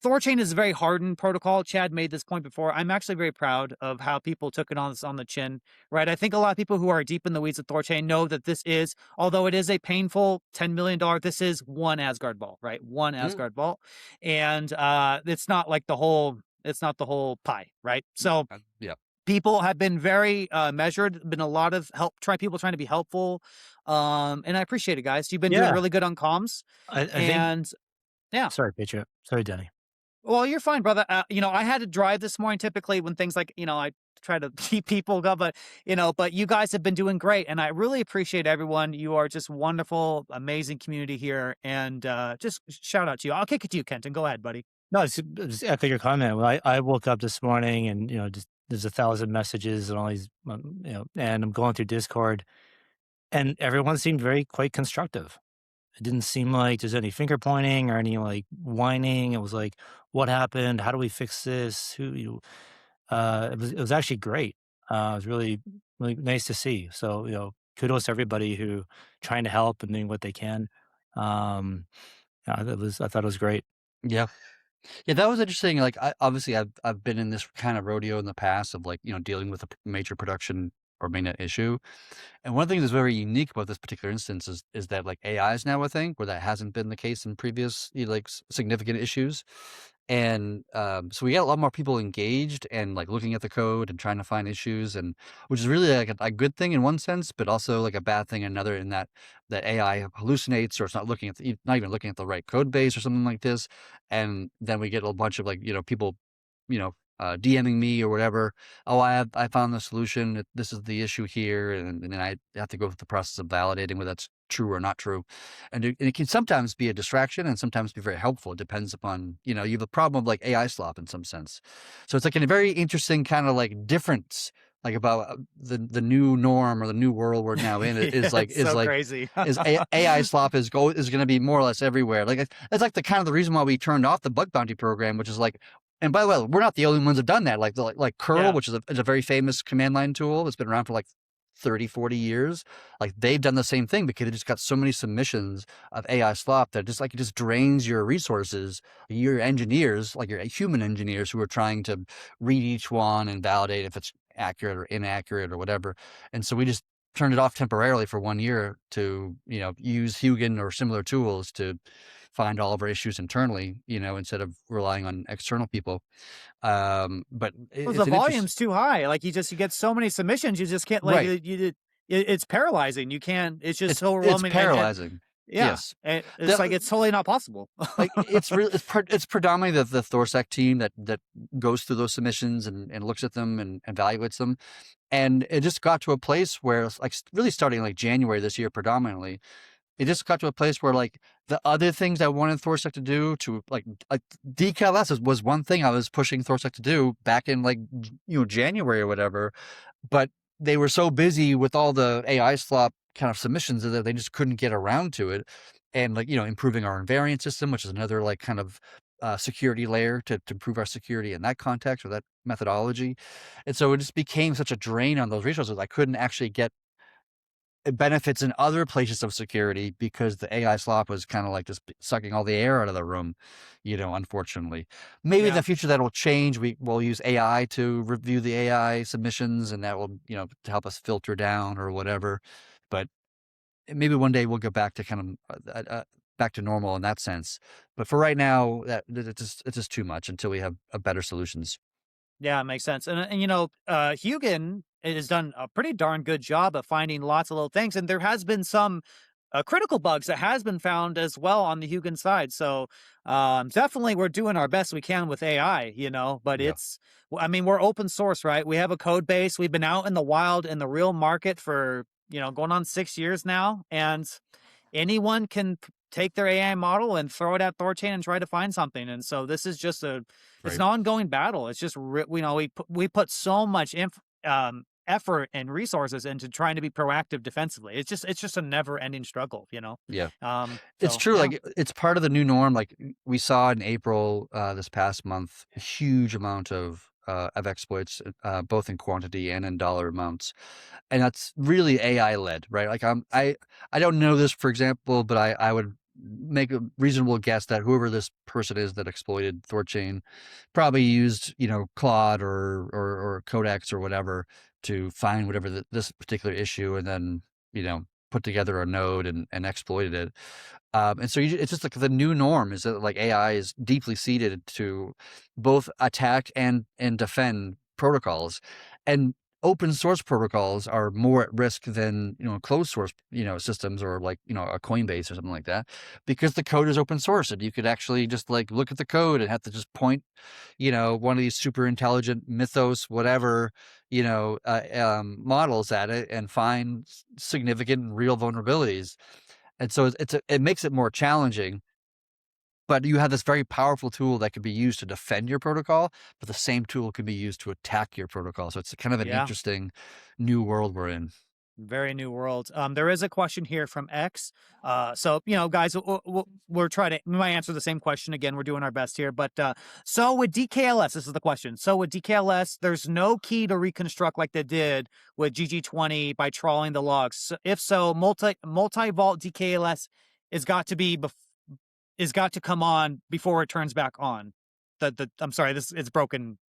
Speaker 1: THORChain is a very hardened protocol. Chad made this point before. I'm actually very proud of how people took it on the chin, right? I think a lot of people who are deep in the weeds of THORChain know that this is, although it is a painful $10 million, this is one Asgard vault, right? One Asgard vault. And it's not like it's not the whole pie, right? So
Speaker 2: Yeah.
Speaker 1: people have been very measured, been a lot of people trying to be helpful. And I appreciate it, guys. You've been doing
Speaker 4: Yeah,
Speaker 1: really good on comms.
Speaker 4: I think.
Speaker 1: And yeah.
Speaker 4: Sorry, Patriot. Sorry, Denny.
Speaker 1: Well, you're fine, brother. I had to drive this morning. Typically, when things like, I try to keep people go, but you guys have been doing great, and I really appreciate everyone. You are just wonderful, amazing community here, and just shout out to you. I'll kick it to you, Kenton. Go ahead, buddy.
Speaker 4: No, just echo your comment. Well, I woke up this morning and just there's 1,000 messages and all these, and I'm going through Discord, and everyone seemed quite constructive. It didn't seem like there's any finger pointing or any like whining. It was like, what happened? How do we fix this? It was actually great. It was really, really nice to see. So, kudos to everybody who trying to help and doing what they can. Um, I thought it was great.
Speaker 2: Yeah. Yeah, that was interesting. Like, obviously, I've been in this kind of rodeo in the past of like dealing with a major production or mainnet issue. And one of the things that's very unique about this particular instance is that like AI is now a thing where that hasn't been the case in previous significant issues. And so we got a lot more people engaged and like looking at the code and trying to find issues, and which is really like a good thing in one sense, but also like a bad thing in another, in that AI hallucinates, or it's not not even looking at the right code base or something like this. And then we get a bunch of like people DMing me or whatever. Oh, I found the solution. This is the issue here, and then I have to go through the process of validating whether that's true or not true. And it can sometimes be a distraction and sometimes be very helpful. It depends upon you have a problem of like AI slop in some sense. So it's like a very interesting kind of like difference. Like about the new norm or the new world we're now in is like
Speaker 1: It's so crazy.
Speaker 2: AI slop is going to be more or less everywhere. Like it's like the reason why we turned off the bug bounty program, which is like. And by the way, we're not the only ones that have done that. Like curl,
Speaker 1: Yeah.
Speaker 2: which is a very famous command line tool that's been around for like 30, 40 years. Like they've done the same thing because it just got so many submissions of AI slop that it just drains your resources, your engineers, like your human engineers who are trying to read each one and validate if it's accurate or inaccurate or whatever. And so we just turned it off temporarily for 1 year to, use Hugin or similar tools to find all of our issues internally, instead of relying on external people. But
Speaker 1: Well, the volume's too high. Like you get so many submissions, you just can't
Speaker 2: right.
Speaker 1: It's paralyzing. You can't. It's just so
Speaker 2: It's
Speaker 1: overwhelming.
Speaker 2: paralyzing.
Speaker 1: Yeah,
Speaker 2: Yes.
Speaker 1: and it's like it's totally not possible.
Speaker 2: Like it's predominantly the THORSec team that goes through those submissions and looks at them and evaluates them. And it just got to a place where like really starting like January this year predominantly, it just got to a place where like the other things I wanted THORSec to do to like DKLS was one thing I was pushing THORSec to do back in like January or whatever, but they were so busy with all the AI slop kind of submissions that they just couldn't get around to it. And like improving our invariant system, which is another like kind of security layer to improve our security in that context or that methodology. And so it just became such a drain on those resources. I couldn't actually get benefits in other places of security because the AI slop was kind of like just sucking all the air out of the room, unfortunately. Maybe in the future that'll change. We'll use AI to review the AI submissions, and that will, to help us filter down or whatever. But maybe one day we'll go back to kind of back to normal in that sense. But for right now, it's just too much until we have better solutions.
Speaker 1: Yeah, it makes sense. And Hugin has done a pretty darn good job of finding lots of little things, and there has been some critical bugs that has been found as well on the Hugin side. So definitely we're doing our best we can with AI, but
Speaker 2: Yeah.
Speaker 1: we're open source, right? We have a code base. We've been out in the wild in the real market for, going on 6 years now. And anyone can take their AI model and throw it at THORChain and try to find something. And so this is just it's
Speaker 2: Right.
Speaker 1: an ongoing battle. It's just, we put so much effort and resources into trying to be proactive defensively. It's just a never ending struggle,
Speaker 2: Yeah. It's
Speaker 1: So
Speaker 2: true.
Speaker 1: yeah,
Speaker 2: Like it's part of the new norm. Like we saw in April, this past month, a huge amount of exploits, both in quantity and in dollar amounts. And that's really AI led, right? Like I don't know this, for example, but I would make a reasonable guess that whoever this person is that exploited THORChain probably used, Claude or Codex or whatever to find whatever this particular issue, and then, put together a node and exploited it. And so it's just like the new norm is that like AI is deeply seated to both attack and defend protocols, and open source protocols are more at risk than closed source systems, or like a Coinbase or something like that, because the code is open source and you could actually just like look at the code and have to just point one of these super intelligent Mythos whatever models at it and find significant real vulnerabilities. And so it makes it more challenging, but you have this very powerful tool that could be used to defend your protocol, but the same tool can be used to attack your protocol. So it's kind of an
Speaker 1: yeah.
Speaker 2: interesting new world we're in.
Speaker 1: Very new world. There is a question here from X. So guys, we're trying to. We might answer the same question again. We're doing our best here, but so with DKLS, this is the question. So with DKLS, there's no key to reconstruct like they did with GG20 by trawling the logs. So if so, multi-vault DKLS is got to come on before it turns back on. I'm sorry, it's broken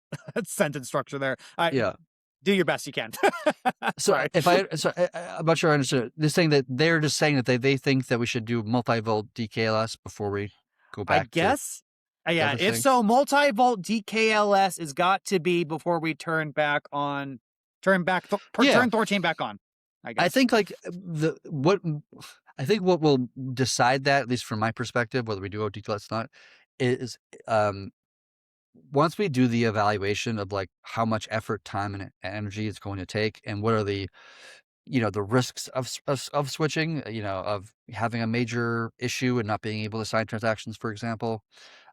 Speaker 1: sentence structure there.
Speaker 2: Yeah.
Speaker 1: Do your best you can.
Speaker 2: So
Speaker 1: Sorry.
Speaker 2: I'm not sure I understood. They're saying that they're just saying that they think that we should do multi-volt DKLS before we go
Speaker 1: I
Speaker 2: back to
Speaker 1: guess. Yeah.
Speaker 2: the
Speaker 1: If
Speaker 2: thing.
Speaker 1: so, multi-volt DKLS has got to be before we turn THORChain back on. I guess.
Speaker 2: I think like what will decide that, at least from my perspective, whether we do DKLS or not, is once we do the evaluation of like how much effort, time, and energy it's going to take, and what are the the risks of switching, of having a major issue and not being able to sign transactions, for example.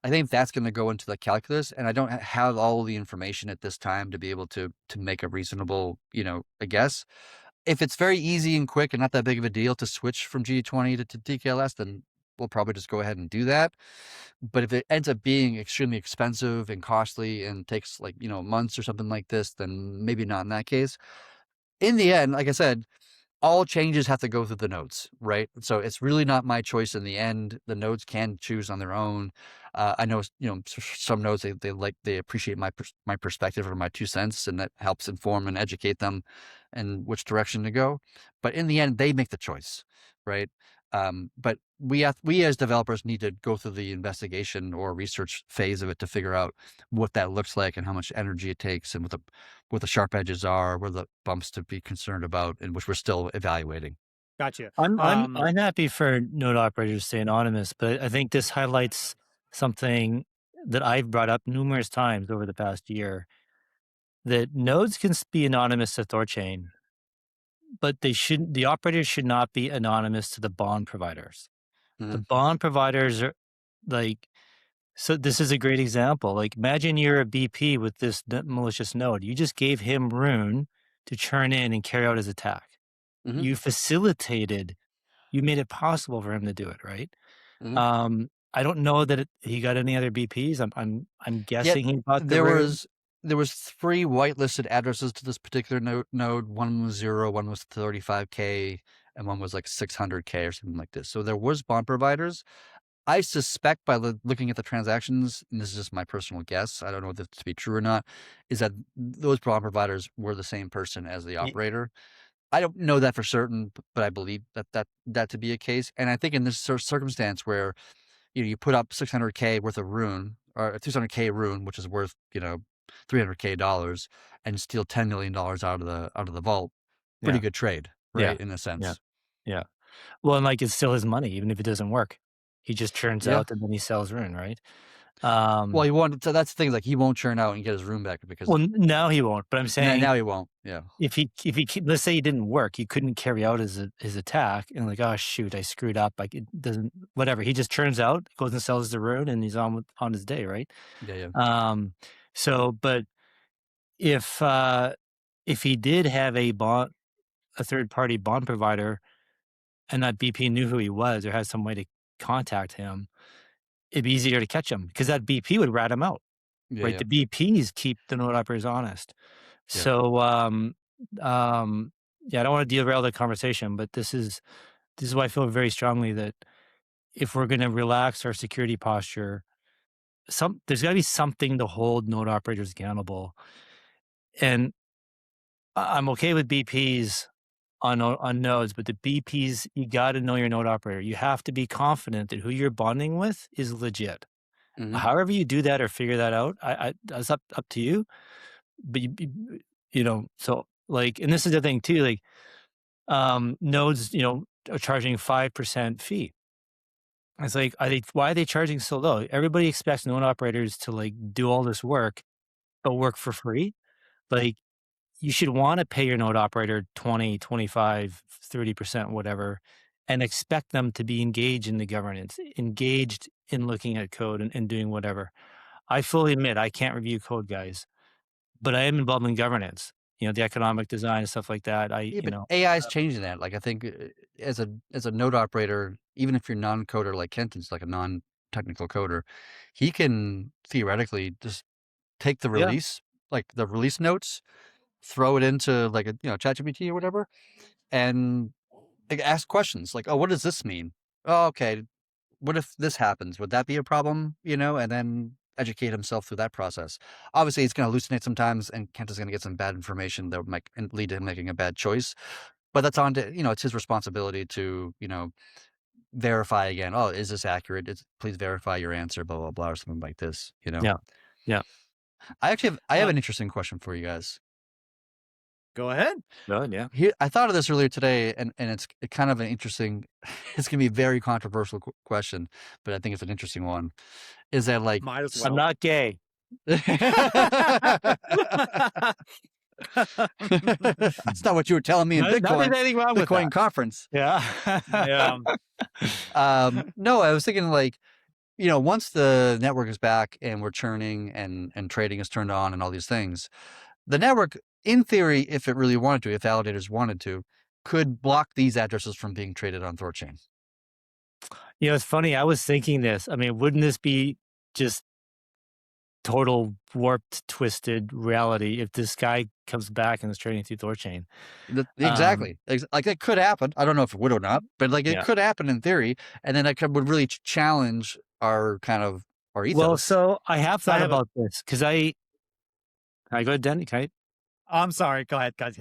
Speaker 2: I think that's going to go into the calculus, and I don't have all the information at this time to be able to make a reasonable, a guess. If it's very easy and quick and not that big of a deal to switch from G20 to DKLS, then we'll probably just go ahead and do that. But if it ends up being extremely expensive and costly and takes like, months or something like this, then maybe not in that case. In the end, like I said, all changes have to go through the nodes, right? So it's really not my choice in the end. The nodes can choose on their own. I know, some nodes, they appreciate my perspective or my 2 cents, and that helps inform and educate them and which direction to go. But in the end, they make the choice, right? But we as developers need to go through the investigation or research phase of it to figure out what that looks like and how much energy it takes, and what the sharp edges are, where the bumps to be concerned about, and which we're still evaluating.
Speaker 1: Gotcha.
Speaker 4: I'm happy for node operators to stay anonymous, but I think this highlights something that I've brought up numerous times over the past year, that nodes can be anonymous to THORChain, but the operators should not be anonymous to the bond providers. The
Speaker 2: Mhm.
Speaker 4: bond providers are like, so this is a great example. Like imagine you're a BP with this malicious node. You just gave him RUNE to churn in and carry out his attack.
Speaker 2: Mhm.
Speaker 4: You made it possible for him to do it, right?
Speaker 2: Mhm.
Speaker 4: I don't know that he got any other BPs. I'm
Speaker 2: Yet
Speaker 4: guessing he bought the
Speaker 2: there
Speaker 4: RUNE.
Speaker 2: was 3 whitelisted addresses to this particular node. One was 0, one was 35K, and one was like 600K or something like this. So there was bond providers. I suspect by looking at the transactions, and this is just my personal guess, I don't know if this to be true or not, is that those bond providers were the same person as the
Speaker 4: Y-
Speaker 2: operator. I don't know that for certain, but I believe that to be a case. And I think in this circumstance where you put up 600K worth of RUNE, or 200K RUNE, which is worth $300K, and steal $10 million out of the vault, pretty
Speaker 4: Yeah,
Speaker 2: good trade,
Speaker 4: yeah,
Speaker 2: right? In a
Speaker 4: yeah,
Speaker 2: sense.
Speaker 4: yeah. Well, and like it's still his money, even if it doesn't work. He just churns
Speaker 2: Yeah.
Speaker 4: out and then he sells RUNE, right?
Speaker 2: Well,
Speaker 4: Um,
Speaker 2: he won't. So that's the thing. Like he won't churn out and get his RUNE back because
Speaker 4: now he won't. But I'm saying
Speaker 2: now he won't. Yeah.
Speaker 4: let's say he didn't work, he couldn't carry out his attack, and like, oh shoot, I screwed up. Like it doesn't, whatever. He just churns out, goes and sells the RUNE, and he's on his day, right?
Speaker 2: Yeah. Yeah.
Speaker 4: Um, so, but if if he did have a third-party bond provider, and that BP knew who he was or had some way to contact him, it'd be easier to catch him because that BP would rat him out,
Speaker 2: Yeah,
Speaker 4: right?
Speaker 2: yeah,
Speaker 4: The BPs keep the node operators honest.
Speaker 2: yeah.
Speaker 4: So, yeah, I don't want to derail the conversation, but this is why I feel very strongly that if we're going to relax our security posture, there's got to be something to hold node operators accountable. And I'm okay with BPs on nodes, but the BPs, you got to know your node operator. You have to be confident that who you're bonding with is legit.
Speaker 2: Hmm.
Speaker 4: However you do that or figure that out, that's up to you. But so like, and this is the thing too, like nodes, are charging 5% fee. It's like, why are they charging so low? Everybody expects node operators to like do all this work, but work for free. Like you should want to pay your node operator 20, 25, 30%, whatever, and expect them to be engaged in the governance, engaged in looking at code and doing whatever. I fully admit I can't review code, guys, but I am involved in governance, the economic design and stuff like that.
Speaker 2: Yeah, but AI is changing that. Like I think as a node operator, even if you're non-coder like Kenton's, like a non-technical coder, he can theoretically just take the
Speaker 4: Yeah.
Speaker 2: release, like the release notes, throw it into like a ChatGPT or whatever, and like, ask questions like, "Oh, what does this mean? Oh, okay. What if this happens? Would that be a problem?" And then educate himself through that process. Obviously, he's going to hallucinate sometimes, and Kent is going to get some bad information that might lead to him making a bad choice. But that's on to it's his responsibility to verify again. Oh, is this accurate? Please verify your answer. Blah blah blah, or something like this.
Speaker 4: Yeah. Yeah.
Speaker 2: I have
Speaker 1: Uh,
Speaker 2: an interesting question for you guys.
Speaker 1: Go ahead.
Speaker 4: Good. Yeah.
Speaker 2: Here, I thought of this earlier today, and it's kind of an interesting. It's gonna be a very controversial question, but I think it's an interesting one. Is that like
Speaker 1: Might as
Speaker 4: I'm
Speaker 1: well.
Speaker 4: not gay.
Speaker 2: That's not what you were telling me in
Speaker 4: Not there's anything wrong with
Speaker 2: Bitcoin
Speaker 4: that.
Speaker 2: conference.
Speaker 4: Yeah.
Speaker 1: Yeah.
Speaker 2: No, I was thinking like, once the network is back and we're churning and trading is turned on and all these things, the network, in theory, if it really wanted to, if validators wanted to, could block these addresses from being traded on THORChain.
Speaker 4: It's funny. I was thinking this. I mean, wouldn't this be just total warped, twisted reality if this guy comes back and is trading through THORChain?
Speaker 2: Exactly. Like that could happen. I don't know if it would or not, but like it
Speaker 4: Yeah.
Speaker 2: could happen in theory, and then would really challenge our kind of our
Speaker 4: Well,
Speaker 2: ethos.
Speaker 4: so I have
Speaker 1: I
Speaker 4: thought
Speaker 1: have a.
Speaker 4: about this because can I go ahead, Danny?
Speaker 1: I'm sorry. Go ahead, guys.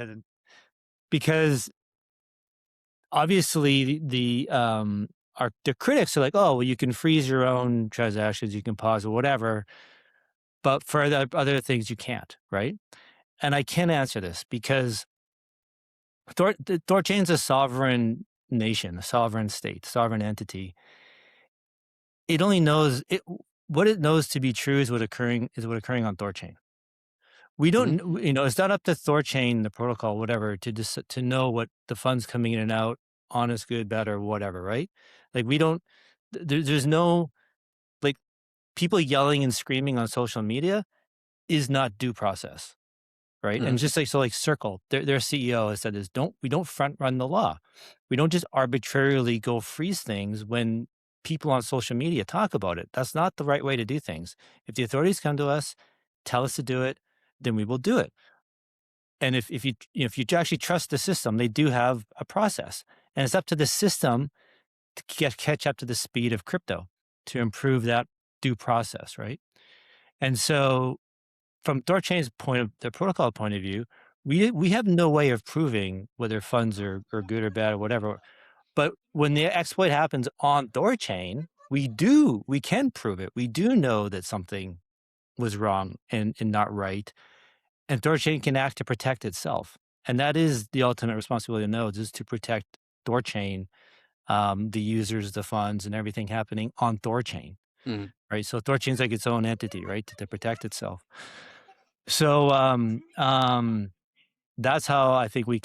Speaker 4: Because obviously the critics are like, oh, well, you can freeze your own transactions, you can pause or whatever, but for the other things you can't, right? And I can answer this because THORChain's a sovereign nation, a sovereign state, sovereign entity. It only knows what it knows to be true is what occurring on THORChain. We
Speaker 2: Mhm.
Speaker 4: don't, it's not up to THORChain, the protocol, whatever, to know what the funds coming in and out, honest, good, bad, or whatever, right? Like we don't. There's no like people yelling and screaming on social media is not due process, right? And
Speaker 2: Mhm.
Speaker 4: just like so, like Circle, their CEO has said this: we don't front run the law. We don't just arbitrarily go freeze things when people on social media talk about it. That's not the right way to do things. If the authorities come to us, tell us to do it, then we will do it. And if you actually trust the system, they do have a process, and it's up to the system to catch up to the speed of crypto to improve that due process, right? And so, from THORChain's point of the protocol point of view, we have no way of proving whether funds are good or bad or whatever. But when the exploit happens on THORChain, we can prove it. We do know that something was wrong and not right, and THORChain can act to protect itself. And that is the ultimate responsibility of nodes, is to protect THORChain, the users, the funds, and everything happening on THORChain,
Speaker 2: Mhm.
Speaker 4: right? So THORChain's like its own entity, right, to protect itself. So that's how I think we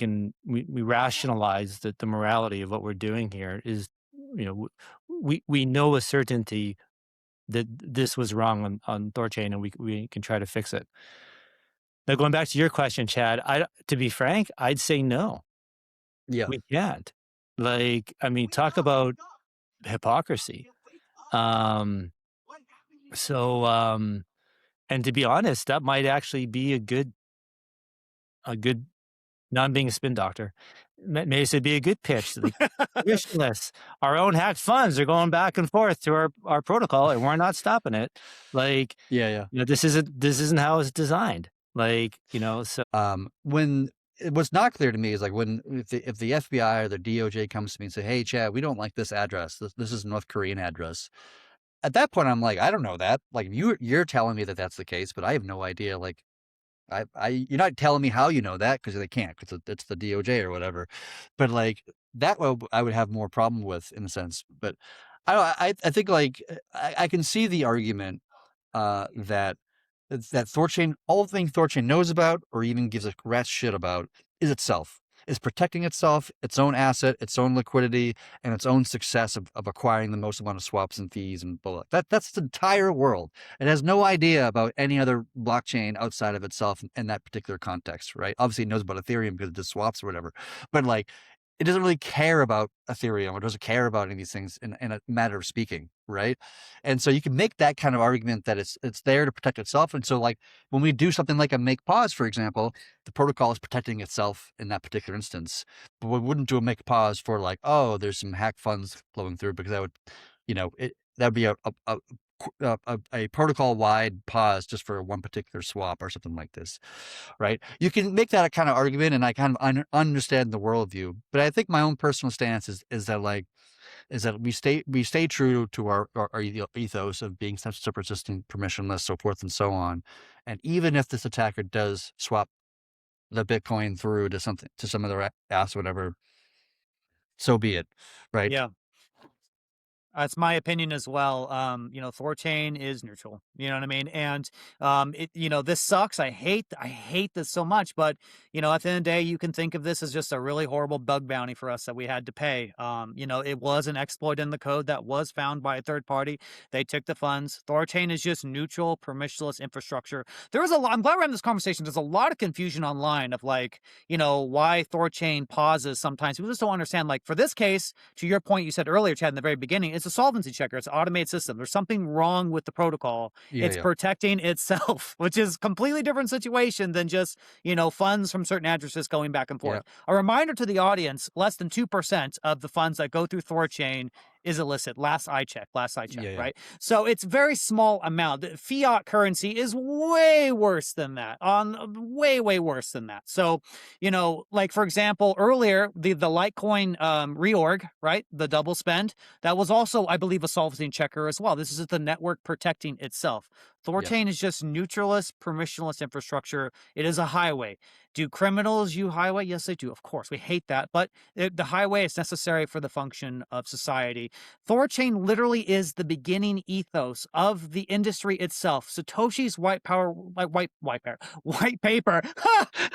Speaker 4: rationalize that the morality of what we're doing here is, we know with certainty that this was wrong on THORChain, and we can try to fix it. Now, going back to your question, Chad, to be frank, I'd say no.
Speaker 2: Yeah.
Speaker 4: We can't. Like, I mean, talk about hypocrisy. Um, so, and to be honest, that might actually be a good. Now I'm being a spin doctor. Maybe this would be a good pitch. Like, permissionless, our own hacked funds are going back and forth to our protocol, and we're not stopping it. Like,
Speaker 2: Yeah, yeah.
Speaker 4: this isn't how it's designed. Like, so
Speaker 2: When what's not clear to me is like when if the FBI or the DOJ comes to me and say, "Hey, Chad, we don't like this address. This is a North Korean address." At that point, I'm like, I don't know that. Like you're telling me that that's the case, but I have no idea. Like you're not telling me how you know that because they can't because it's the DOJ or whatever. But like that, I would have more problem with in a sense. But I think like I can see the argument that THORChain, all thing THORChain knows about or even gives a rat's shit about is itself. Is protecting itself, its own asset, its own liquidity, and its own success of acquiring the most amount of swaps and fees and blah, blah. That's the entire world. It has no idea about any other blockchain outside of itself in that particular context, right? Obviously it knows about Ethereum because it does swaps or whatever. But like it doesn't really care about Ethereum or doesn't care about any of these things in a matter of speaking, right? And so you can make that kind of argument that it's there to protect itself. And so like when we do something like a make pause, for example, the protocol is protecting itself in that particular instance. But we wouldn't do a make pause for like, oh, there's some hack funds flowing through because that would, that would be a protocol wide pause just for one particular swap or something like this, right? You can make that a kind of argument, and I kind of understand the worldview. But I think my own personal stance is that we stay true to our ethos of being censorship resistant, permissionless, so forth and so on. And even if this attacker does swap the Bitcoin through to some other ass, whatever, so be it, right?
Speaker 1: Yeah. That's my opinion as well. THORChain is neutral. You know what I mean? And this sucks. I hate this so much. But at the end of the day, you can think of this as just a really horrible bug bounty for us that we had to pay. It was an exploit in the code that was found by a third party. They took the funds. THORChain is just neutral, permissionless infrastructure. There was a lot. I'm glad we're having this conversation. There's a lot of confusion online of like, why THORChain pauses sometimes. People just don't understand. Like for this case, to your point, you said earlier, Chad, in the very beginning, it's a solvency checker. It's an automated system. There's something wrong with the protocol.
Speaker 2: Yeah,
Speaker 1: It's
Speaker 2: yeah,
Speaker 1: protecting itself, which is completely different situation than just, funds from certain addresses going back and forth.
Speaker 2: yeah,
Speaker 1: A reminder to the audience, less than 2% of the funds that go through THORChain is illicit. Last I checked,
Speaker 2: yeah.
Speaker 1: right? So it's very small amount. The fiat currency is way worse than that, way, way worse than that. So, like for example, earlier, the Litecoin reorg, right? The double spend, that was also, I believe, a solvency checker as well. This is the network protecting itself. THORChain is just neutralist, permissionless infrastructure. It is a highway. Do criminals use highway? Yes, they do. Of course, we hate that. But the highway is necessary for the function of society. THORChain literally is the beginning ethos of the industry itself. Satoshi's white paper.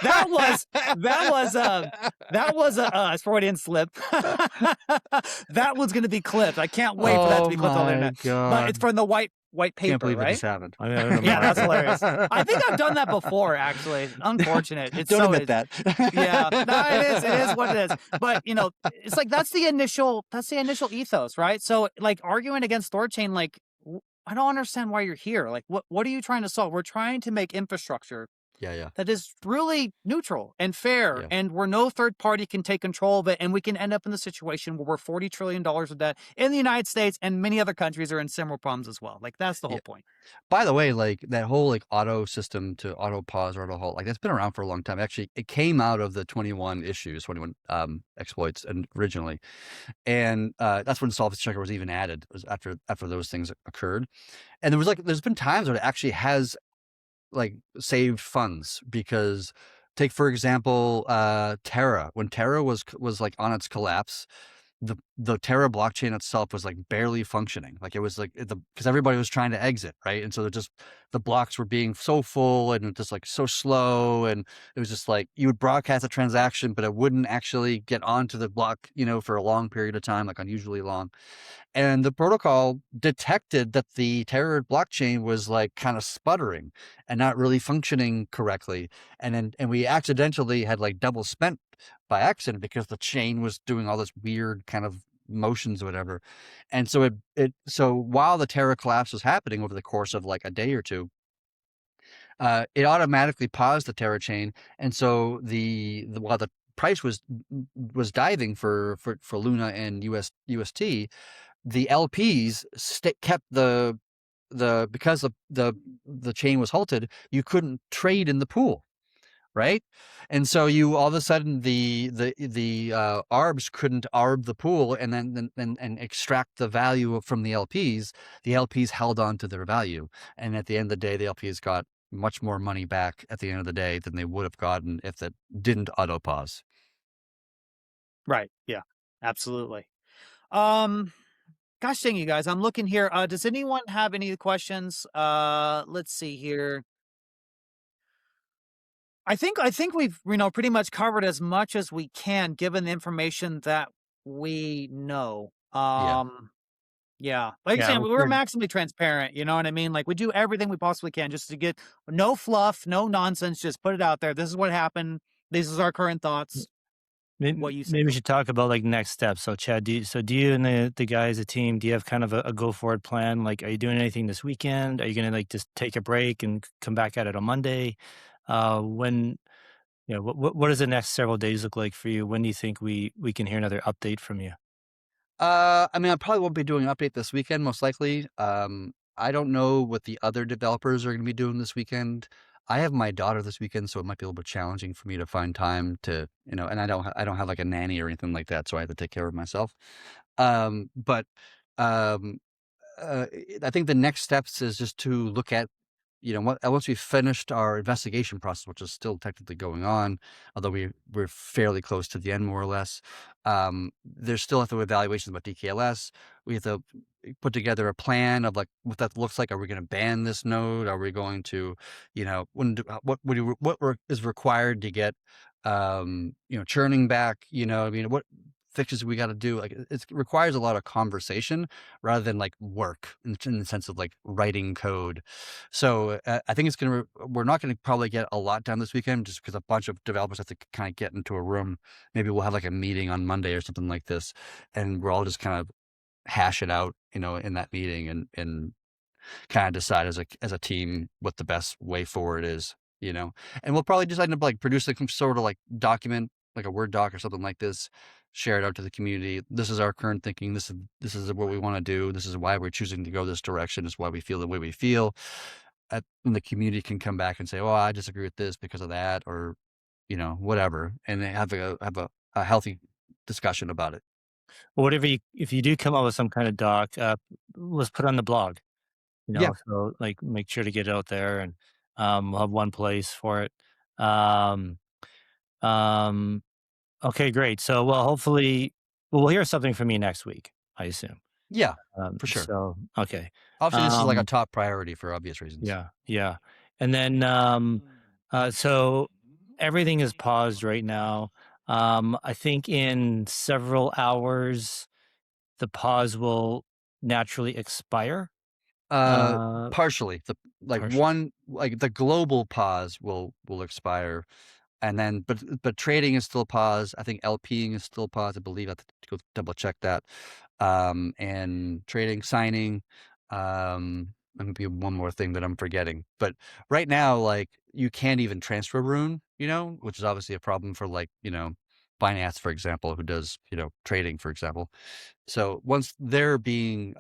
Speaker 1: That was a Freudian slip. That was going to be clipped. I can't wait for that to be clipped on the internet. But it's from the white paper,
Speaker 2: Can't believe
Speaker 1: right?
Speaker 2: it just happened.
Speaker 4: I don't know.
Speaker 1: Yeah, that's hilarious. I think I've done that before, actually. Unfortunate.
Speaker 2: Don't admit that.
Speaker 1: Yeah, no, it is what it is. But it's like that's the initial ethos, right? So like arguing against THORChain, like I don't understand why you're here. Like what are you trying to solve? We're trying to make infrastructure
Speaker 2: Yeah.
Speaker 1: that is really neutral and fair,
Speaker 2: Yeah.
Speaker 1: and where no third party can take control of it, and we can end up in the situation where we're $40 trillion of debt in the United States, and many other countries are in similar problems as well. Like that's the whole point.
Speaker 2: By the way, like that whole like auto system to auto pause or auto halt, like that's been around for a long time. Actually, it came out of the 21 exploits and originally. And that's when solvency checker was even added, was after those things occurred. And there's been times where it actually has like saved funds because take for example Terra, when Terra was like on its collapse, the the Terra blockchain itself was like barely functioning. Like it was like because everybody was trying to exit, right? And so the blocks were being so full and just like so slow, and it was just like you would broadcast a transaction, but it wouldn't actually get onto the block, for a long period of time, like unusually long. And the protocol detected that the Terra blockchain was like kind of sputtering and not really functioning correctly. And we accidentally had like double spent by accident because the chain was doing all this weird kind of motions or whatever. And so so while the Terra collapse was happening over the course of like a day or two, it automatically paused the Terra chain. And so while the price was diving for Luna and UST, the LPs kept because the chain was halted, you couldn't trade in the pool, right? And so you all of a sudden the arbs couldn't arb the pool and then and extract the value from the LPs. The LPs held on to their value, and at the end of the day, the LPs got much more money back at the end of the day than they would have gotten if that didn't auto pause.
Speaker 1: Right. Yeah. Absolutely. Um. Gosh dang you guys, I'm looking here. Does anyone have any questions? Let's see here. I think we've pretty much covered as much as we can given the information that we know.
Speaker 2: Yeah.
Speaker 1: Yeah. Like I
Speaker 4: Yeah,
Speaker 1: said,
Speaker 4: we
Speaker 1: we're
Speaker 4: could
Speaker 1: maximally transparent, you know what I mean? Like we do everything we possibly can just to get no fluff, no nonsense, just put it out there. This is what happened. This is our current thoughts. What you say?
Speaker 4: maybe we should talk about like next steps. So Chad, do you and the guys, the team, do you have kind of a go forward plan? Like, are you doing anything this weekend? Are you gonna like just take a break and come back at it on Monday? When what does the next several days look like for you? When do you think we can hear another update from you?
Speaker 2: I mean, I probably won't be doing an update this weekend, most likely. I don't know what the other developers are going to be doing this weekend. I have my daughter this weekend, so it might be a little bit challenging for me to find time to, and I don't have like a nanny or anything like that, so I have to take care of myself. But um, I think the next steps is just to look at, once we've finished our investigation process, which is still technically going on, although we're fairly close to the end, more or less. There's still have to evaluations about DKLS. We have to put together a plan of like what that looks like. Are we going to ban this node? Are we going to, what is required to get, churning back? I mean, what fixes we got to do? Like it requires a lot of conversation rather than like work in the sense of like writing code. So I think we're not going to probably get a lot done this weekend just because a bunch of developers have to kind of get into a room. Maybe we'll have like a meeting on Monday or something like this, and we're all just kind of hash it out, in that meeting and kind of decide as a team what the best way forward is, and we'll probably just end up like producing some sort of like document, like a Word doc or something like this, share it out to the community. This is our current thinking. This is what we want to do. This is why we're choosing to go this direction. This is why we feel the way we feel. And the community can come back and say, "Oh, I disagree with this because of that," or whatever, and they have a healthy discussion about it.
Speaker 4: Well, whatever if you do come up with some kind of doc, let's put it on the blog.
Speaker 2: Yeah,
Speaker 4: So like make sure to get it out there, and we'll have one place for it. Um, um, okay, great. So, well, hopefully, we'll hear something from you next week, I assume.
Speaker 2: yeah, for sure.
Speaker 4: So, okay.
Speaker 2: Obviously, this is like a
Speaker 4: Um,
Speaker 2: top priority for obvious reasons.
Speaker 4: yeah, yeah. And then, so everything is paused right now. I think in several hours, the pause will naturally expire.
Speaker 2: Uh,
Speaker 4: Uh,
Speaker 2: partially.
Speaker 4: partially.
Speaker 2: The global pause will expire, and then but trading is still paused. I think LPing is still paused. I believe I have to go double check that. And trading, signing. There may be one more thing that I'm forgetting, but right now, like you can't even transfer Rune, which is obviously a problem for like Binance, for example, who does trading, for example. So once they're being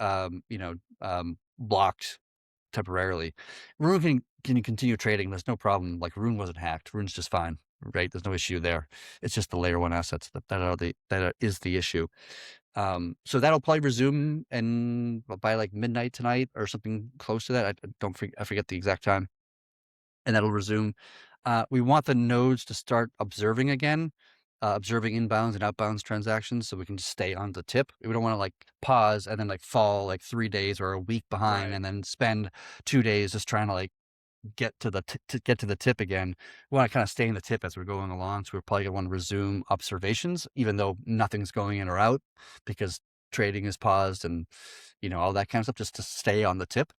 Speaker 2: blocked temporarily, Rune can continue trading. There's no problem. Like Rune wasn't hacked. Rune's just fine, right? There's no issue there. It's just the layer one assets that is the issue. So that'll probably resume and by like midnight tonight or something close to that. I forget the exact time, and that'll resume. We want the nodes to start observing again. observing inbounds and outbounds transactions, so we can just stay on the tip. We don't want to like pause and then like fall like 3 days or a week behind,
Speaker 1: Right.
Speaker 2: and then spend 2 days just trying to like get to the get to the tip again. We want to kind of stay in the tip as we're going along. So we're probably gonna want to resume observations, even though nothing's going in or out, because trading is paused and all that kind of stuff, just to stay on the tip,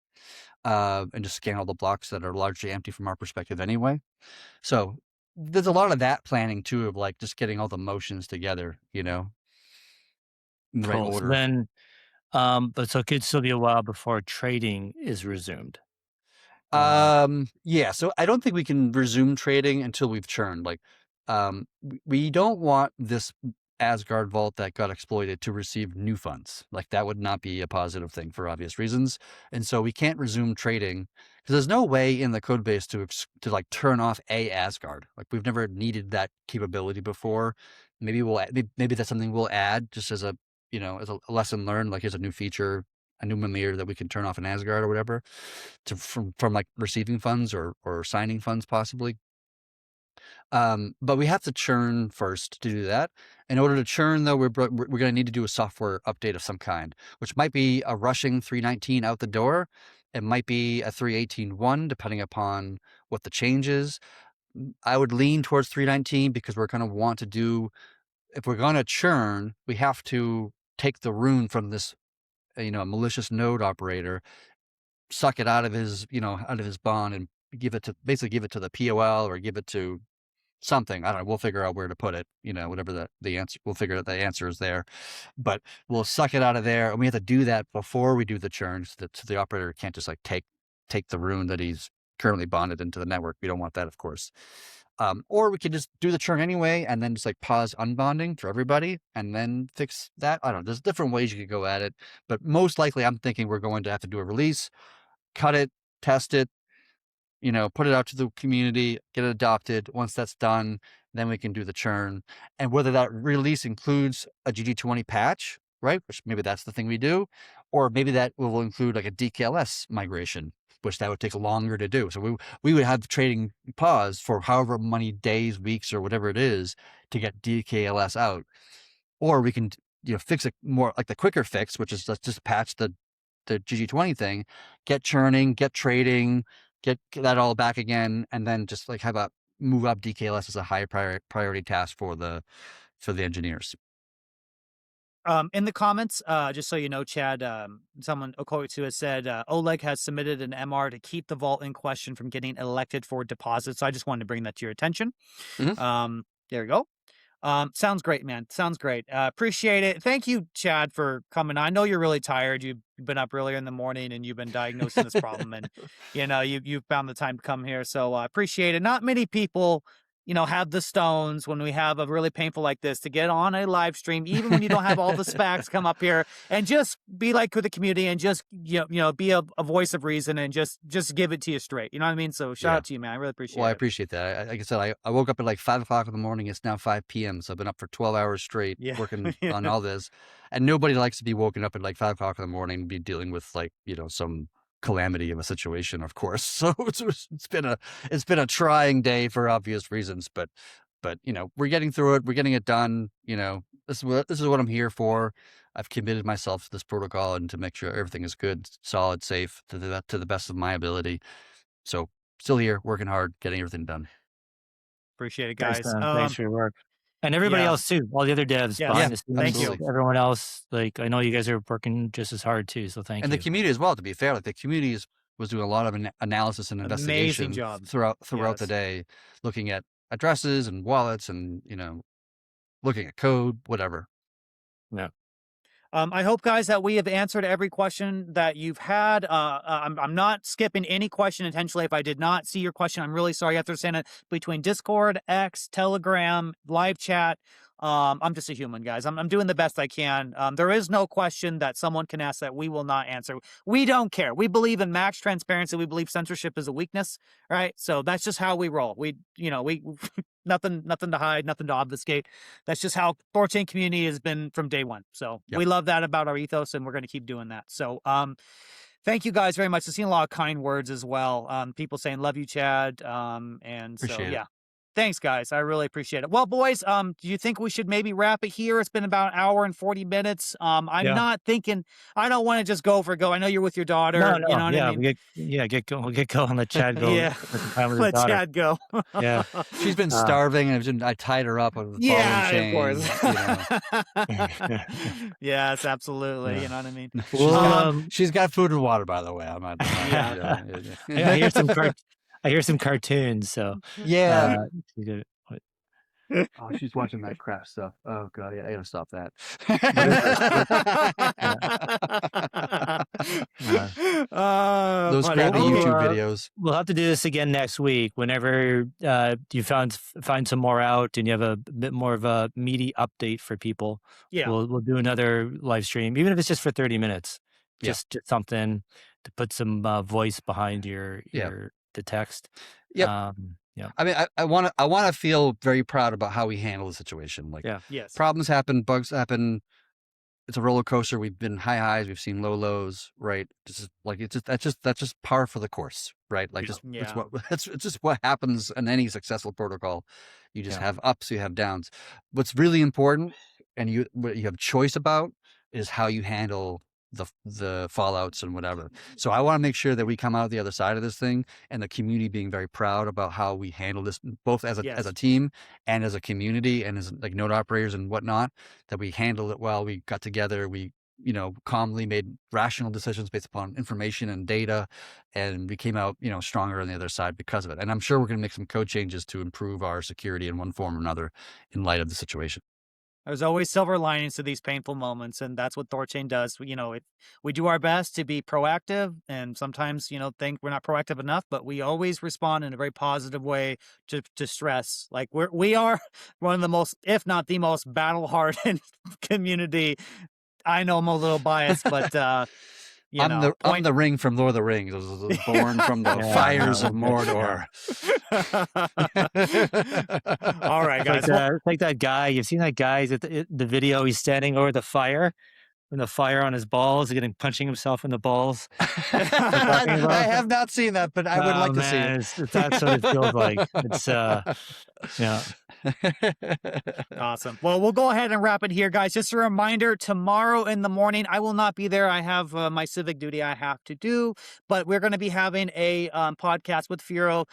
Speaker 2: and just scan all the blocks that are largely empty from our perspective anyway. So there's a lot of that planning too, of like just getting all the motions together, in the right
Speaker 4: Cool. So
Speaker 2: order.
Speaker 4: then, but so it could still be a while before trading is resumed. Um,
Speaker 2: Yeah, so I don't think we can resume trading until we've churned. Like, we don't want this Asgard vault that got exploited to receive new funds. Like, that would not be a positive thing for obvious reasons. And so we can't resume trading because there's no way in the code base to like turn off a Asgard. Like, we've never needed that capability before. Maybe maybe that's something we'll add just as a as a lesson learned. Like, here's a new feature, a new Mimir that we can turn off an Asgard or whatever from like receiving funds or signing funds possibly. But we have to churn first to do that. In order to churn, though, we're going to need to do a software update of some kind, which might be a rushing 319 out the door. It might be a 318.1, depending upon what the change is. I would lean towards 319 because we're going to want to do, if we're going to churn, we have to take the rune from this, malicious node operator, suck it out of his, out of his bond, and basically give it to the POL or give it to something. I don't know. We'll figure out where to put it, whatever the answer, we'll figure out the answer is there, but we'll suck it out of there. And we have to do that before we do the churn, so the operator can't just like take the rune that he's currently bonded into the network. We don't want that, of course. Or we could just do the churn anyway and then just like pause unbonding for everybody and then fix that. I don't know. There's different ways you could go at it, but most likely I'm thinking we're going to have to do a release, cut it, test it, put it out to the community, get it adopted. Once that's done, then we can do the churn. And whether that release includes a GG20 patch, right, which maybe that's the thing we do, or maybe that will include like a DKLS migration, which that would take longer to do. So we would have trading pause for however many days, weeks, or whatever it is to get DKLS out. Or we can fix it more like the quicker fix, which is let's just patch the GG20 thing, get churning, get trading, get that all back again, and then just like have a move up DKLS as a high priority task for the engineers.
Speaker 1: In the comments, just so you know, Chad, someone Okoitsu has said Oleg has submitted an MR to keep the vault in question from getting elected for deposit. So I just wanted to bring that to your attention. There you go. Sounds great, man. Sounds great. Appreciate it. Thank you, Chad, for coming on. I know you're really tired. You've been up earlier in the morning and you've been diagnosing this problem, and you found the time to come here. So I appreciate it. Not many people, have the stones when we have a really painful like this to get on a live stream, even when you don't have all the SPACs come up here and just be like with the community and just be a voice of reason and just give it to you straight. You know what I mean? So shout out to you, man. I really appreciate it.
Speaker 2: Well, I appreciate that. Like I said, I woke up at like 5 o'clock in the morning. It's now 5 p.m. So I've been up for 12 hours straight working on all this. And nobody likes to be woken up at like 5 o'clock in the morning and be dealing with like, some calamity of a situation, of course. So it's been a trying day for obvious reasons, but we're getting through it. We're getting it done. This is what I'm here for. I've committed myself to this protocol and to make sure everything is good, solid, safe to the best of my ability. So still here, working hard, getting everything done.
Speaker 1: Appreciate it, guys.
Speaker 4: Thanks for your work. And everybody else too, all the other devs behind the scenes.
Speaker 1: Thank you.
Speaker 4: Everyone else, like I know you guys are working just as hard too, so thank you.
Speaker 2: And the community as well, to be fair, like the community was doing a lot of analysis and investigation
Speaker 1: Amazing job.
Speaker 2: throughout the day, looking at addresses and wallets and, looking at code, whatever.
Speaker 4: Yeah.
Speaker 1: I hope, guys, that we have answered every question that you've had. I'm not skipping any question intentionally. If I did not see your question, I'm really sorry. You have to understand it. Between Discord, X, Telegram, live chat, I'm just a human, guys. I'm doing the best I can. There is no question that someone can ask that we will not answer. We don't care. We believe in max transparency. We believe censorship is a weakness, right? So that's just how we roll. We nothing to hide, nothing to obfuscate. That's just how THORChain community has been from day one. So we love that about our ethos, and we're going to keep doing that. So thank you guys very much. I've seen a lot of kind words as well. People saying, love you, Chad. And
Speaker 2: Appreciate
Speaker 1: so,
Speaker 2: it.
Speaker 1: yeah. Thanks, guys. I really appreciate it. Well, boys, do you think we should maybe wrap it here? It's been about an hour and 40 minutes. I'm
Speaker 4: Yeah.
Speaker 1: not thinking, I don't want to just go for go. I know you're with your
Speaker 4: No,
Speaker 1: daughter. You
Speaker 4: no.
Speaker 1: know what I
Speaker 4: Yeah,
Speaker 1: mean?
Speaker 4: get going. We'll get going. Let Chad go
Speaker 1: Yeah.
Speaker 4: spend some time with his
Speaker 1: Let
Speaker 4: daughter.
Speaker 1: Chad go.
Speaker 4: Yeah.
Speaker 2: She's been starving, and I tied her up with a ball and
Speaker 1: Yeah, of
Speaker 2: chain.
Speaker 1: course. Yes, absolutely.
Speaker 4: Yeah.
Speaker 1: You know what I mean?
Speaker 4: Well,
Speaker 2: She's got food and water, by the way. I'm not.
Speaker 1: Yeah.
Speaker 4: I hear some cartoons. So
Speaker 2: Yeah.
Speaker 4: she's good. What-
Speaker 2: Oh, she's watching that crap stuff. Oh god, yeah, I gotta stop that. Those
Speaker 1: Whatever.
Speaker 2: crappy
Speaker 4: We'll,
Speaker 2: YouTube
Speaker 4: uh,
Speaker 2: videos.
Speaker 4: We'll have to do this again next week. Whenever you find some more out and you have a bit more of a meaty update for people,
Speaker 1: Yeah.
Speaker 4: we'll do another live stream, even if it's just for 30 minutes.
Speaker 2: Yeah.
Speaker 4: Just something to put some voice behind the text.
Speaker 2: Yep.
Speaker 4: Yeah.
Speaker 2: I mean, I want to feel very proud about how we handle the situation. Like,
Speaker 1: Yes.
Speaker 2: problems happen, bugs happen. It's a roller coaster. We've been high highs, we've seen low lows, right? That's just par for the course, right? Like, it's just what happens in any successful protocol. You just have ups, you have downs. What's really important, and what you have choice about, is how you handle the fallouts and whatever. So I want to make sure that we come out the other side of this thing, and the community being very proud about how we handle this, both as a team and as a community and as like node operators and whatnot, that we handled it well. We got together, we calmly made rational decisions based upon information and data, and we came out stronger on the other side because of it. And I'm sure we're going to make some code changes to improve our security in one form or another in light of the situation.
Speaker 1: There's always silver linings to these painful moments, and that's what THORChain does. We do our best to be proactive, and sometimes, think we're not proactive enough, but we always respond in a very positive way to stress. Like we are one of the most, if not the most, battle-hardened community. I know I'm a little biased, but
Speaker 2: I'm the ring from Lord of the Rings. I was born from the fires of Mordor.
Speaker 1: All right, guys.
Speaker 4: It's like that guy. You've seen that guy? He's at the video. He's standing over the fire, and the fire on his balls. He's getting punching himself in the balls.
Speaker 2: I have not seen that, but I would like to see it.
Speaker 4: That's what it feels like. It's yeah.
Speaker 1: Awesome. Well, we'll go ahead and wrap it here, guys. Just a reminder, tomorrow in the morning, I will not be there. I have my civic duty I have to do, but we're going to be having a podcast with Furo.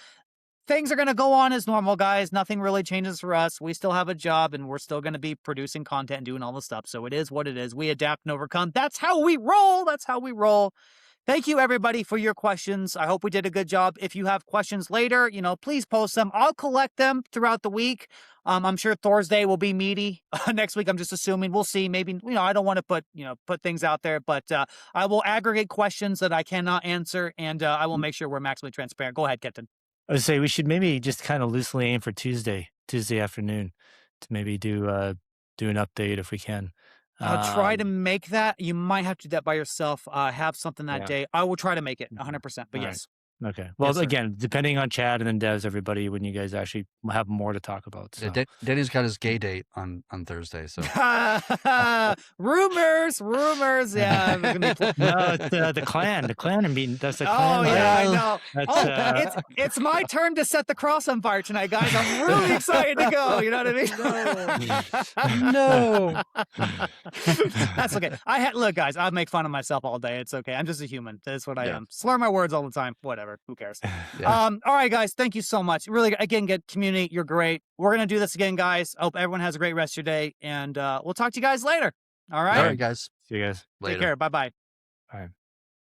Speaker 1: Things are going to go on as normal, guys. Nothing really changes for us. We still have a job, and we're still going to be producing content and doing all the stuff. So it is what it is. We adapt and overcome. That's how we roll. That's how we roll. Thank you, everybody, for your questions. I hope we did a good job. If you have questions later, please post them. I'll collect them throughout the week. I'm sure Thursday will be meaty. Next week, I'm just assuming. We'll see. Maybe, I don't want to put things out there, but I will aggregate questions that I cannot answer, and I will make sure we're maximally transparent. Go ahead, Captain.
Speaker 4: I would say we should maybe just kind of loosely aim for Tuesday afternoon to maybe do an update if we can.
Speaker 1: I'll try to make that. You might have to do that by yourself. Have something that day. I will try to make it 100%, but yes.
Speaker 4: Okay. Well, again, depending on Chad and then Devs, everybody, when you guys actually have more to talk about. So.
Speaker 2: Yeah, Denny's got his gay date on Thursday. So
Speaker 1: rumors. Yeah.
Speaker 4: No, it's the clan. The clan meeting. That's the
Speaker 1: clan. Oh yeah, I know.
Speaker 4: That's,
Speaker 1: it's my turn to set the cross on fire tonight, guys. I'm really excited to go. You know what I
Speaker 2: mean? No.
Speaker 1: That's okay. Look, guys. I make fun of myself all day. It's okay. I'm just a human. That's what I am. Slur my words all the time. Whatever. Who cares? All right, guys. Thank you so much. Really, again, good community. You're great. We're going to do this again, guys. I hope everyone has a great rest of your day, and we'll talk to you guys later. All right?
Speaker 2: All right, guys.
Speaker 4: See you guys
Speaker 2: later.
Speaker 1: Take care. Bye-bye.
Speaker 4: All right.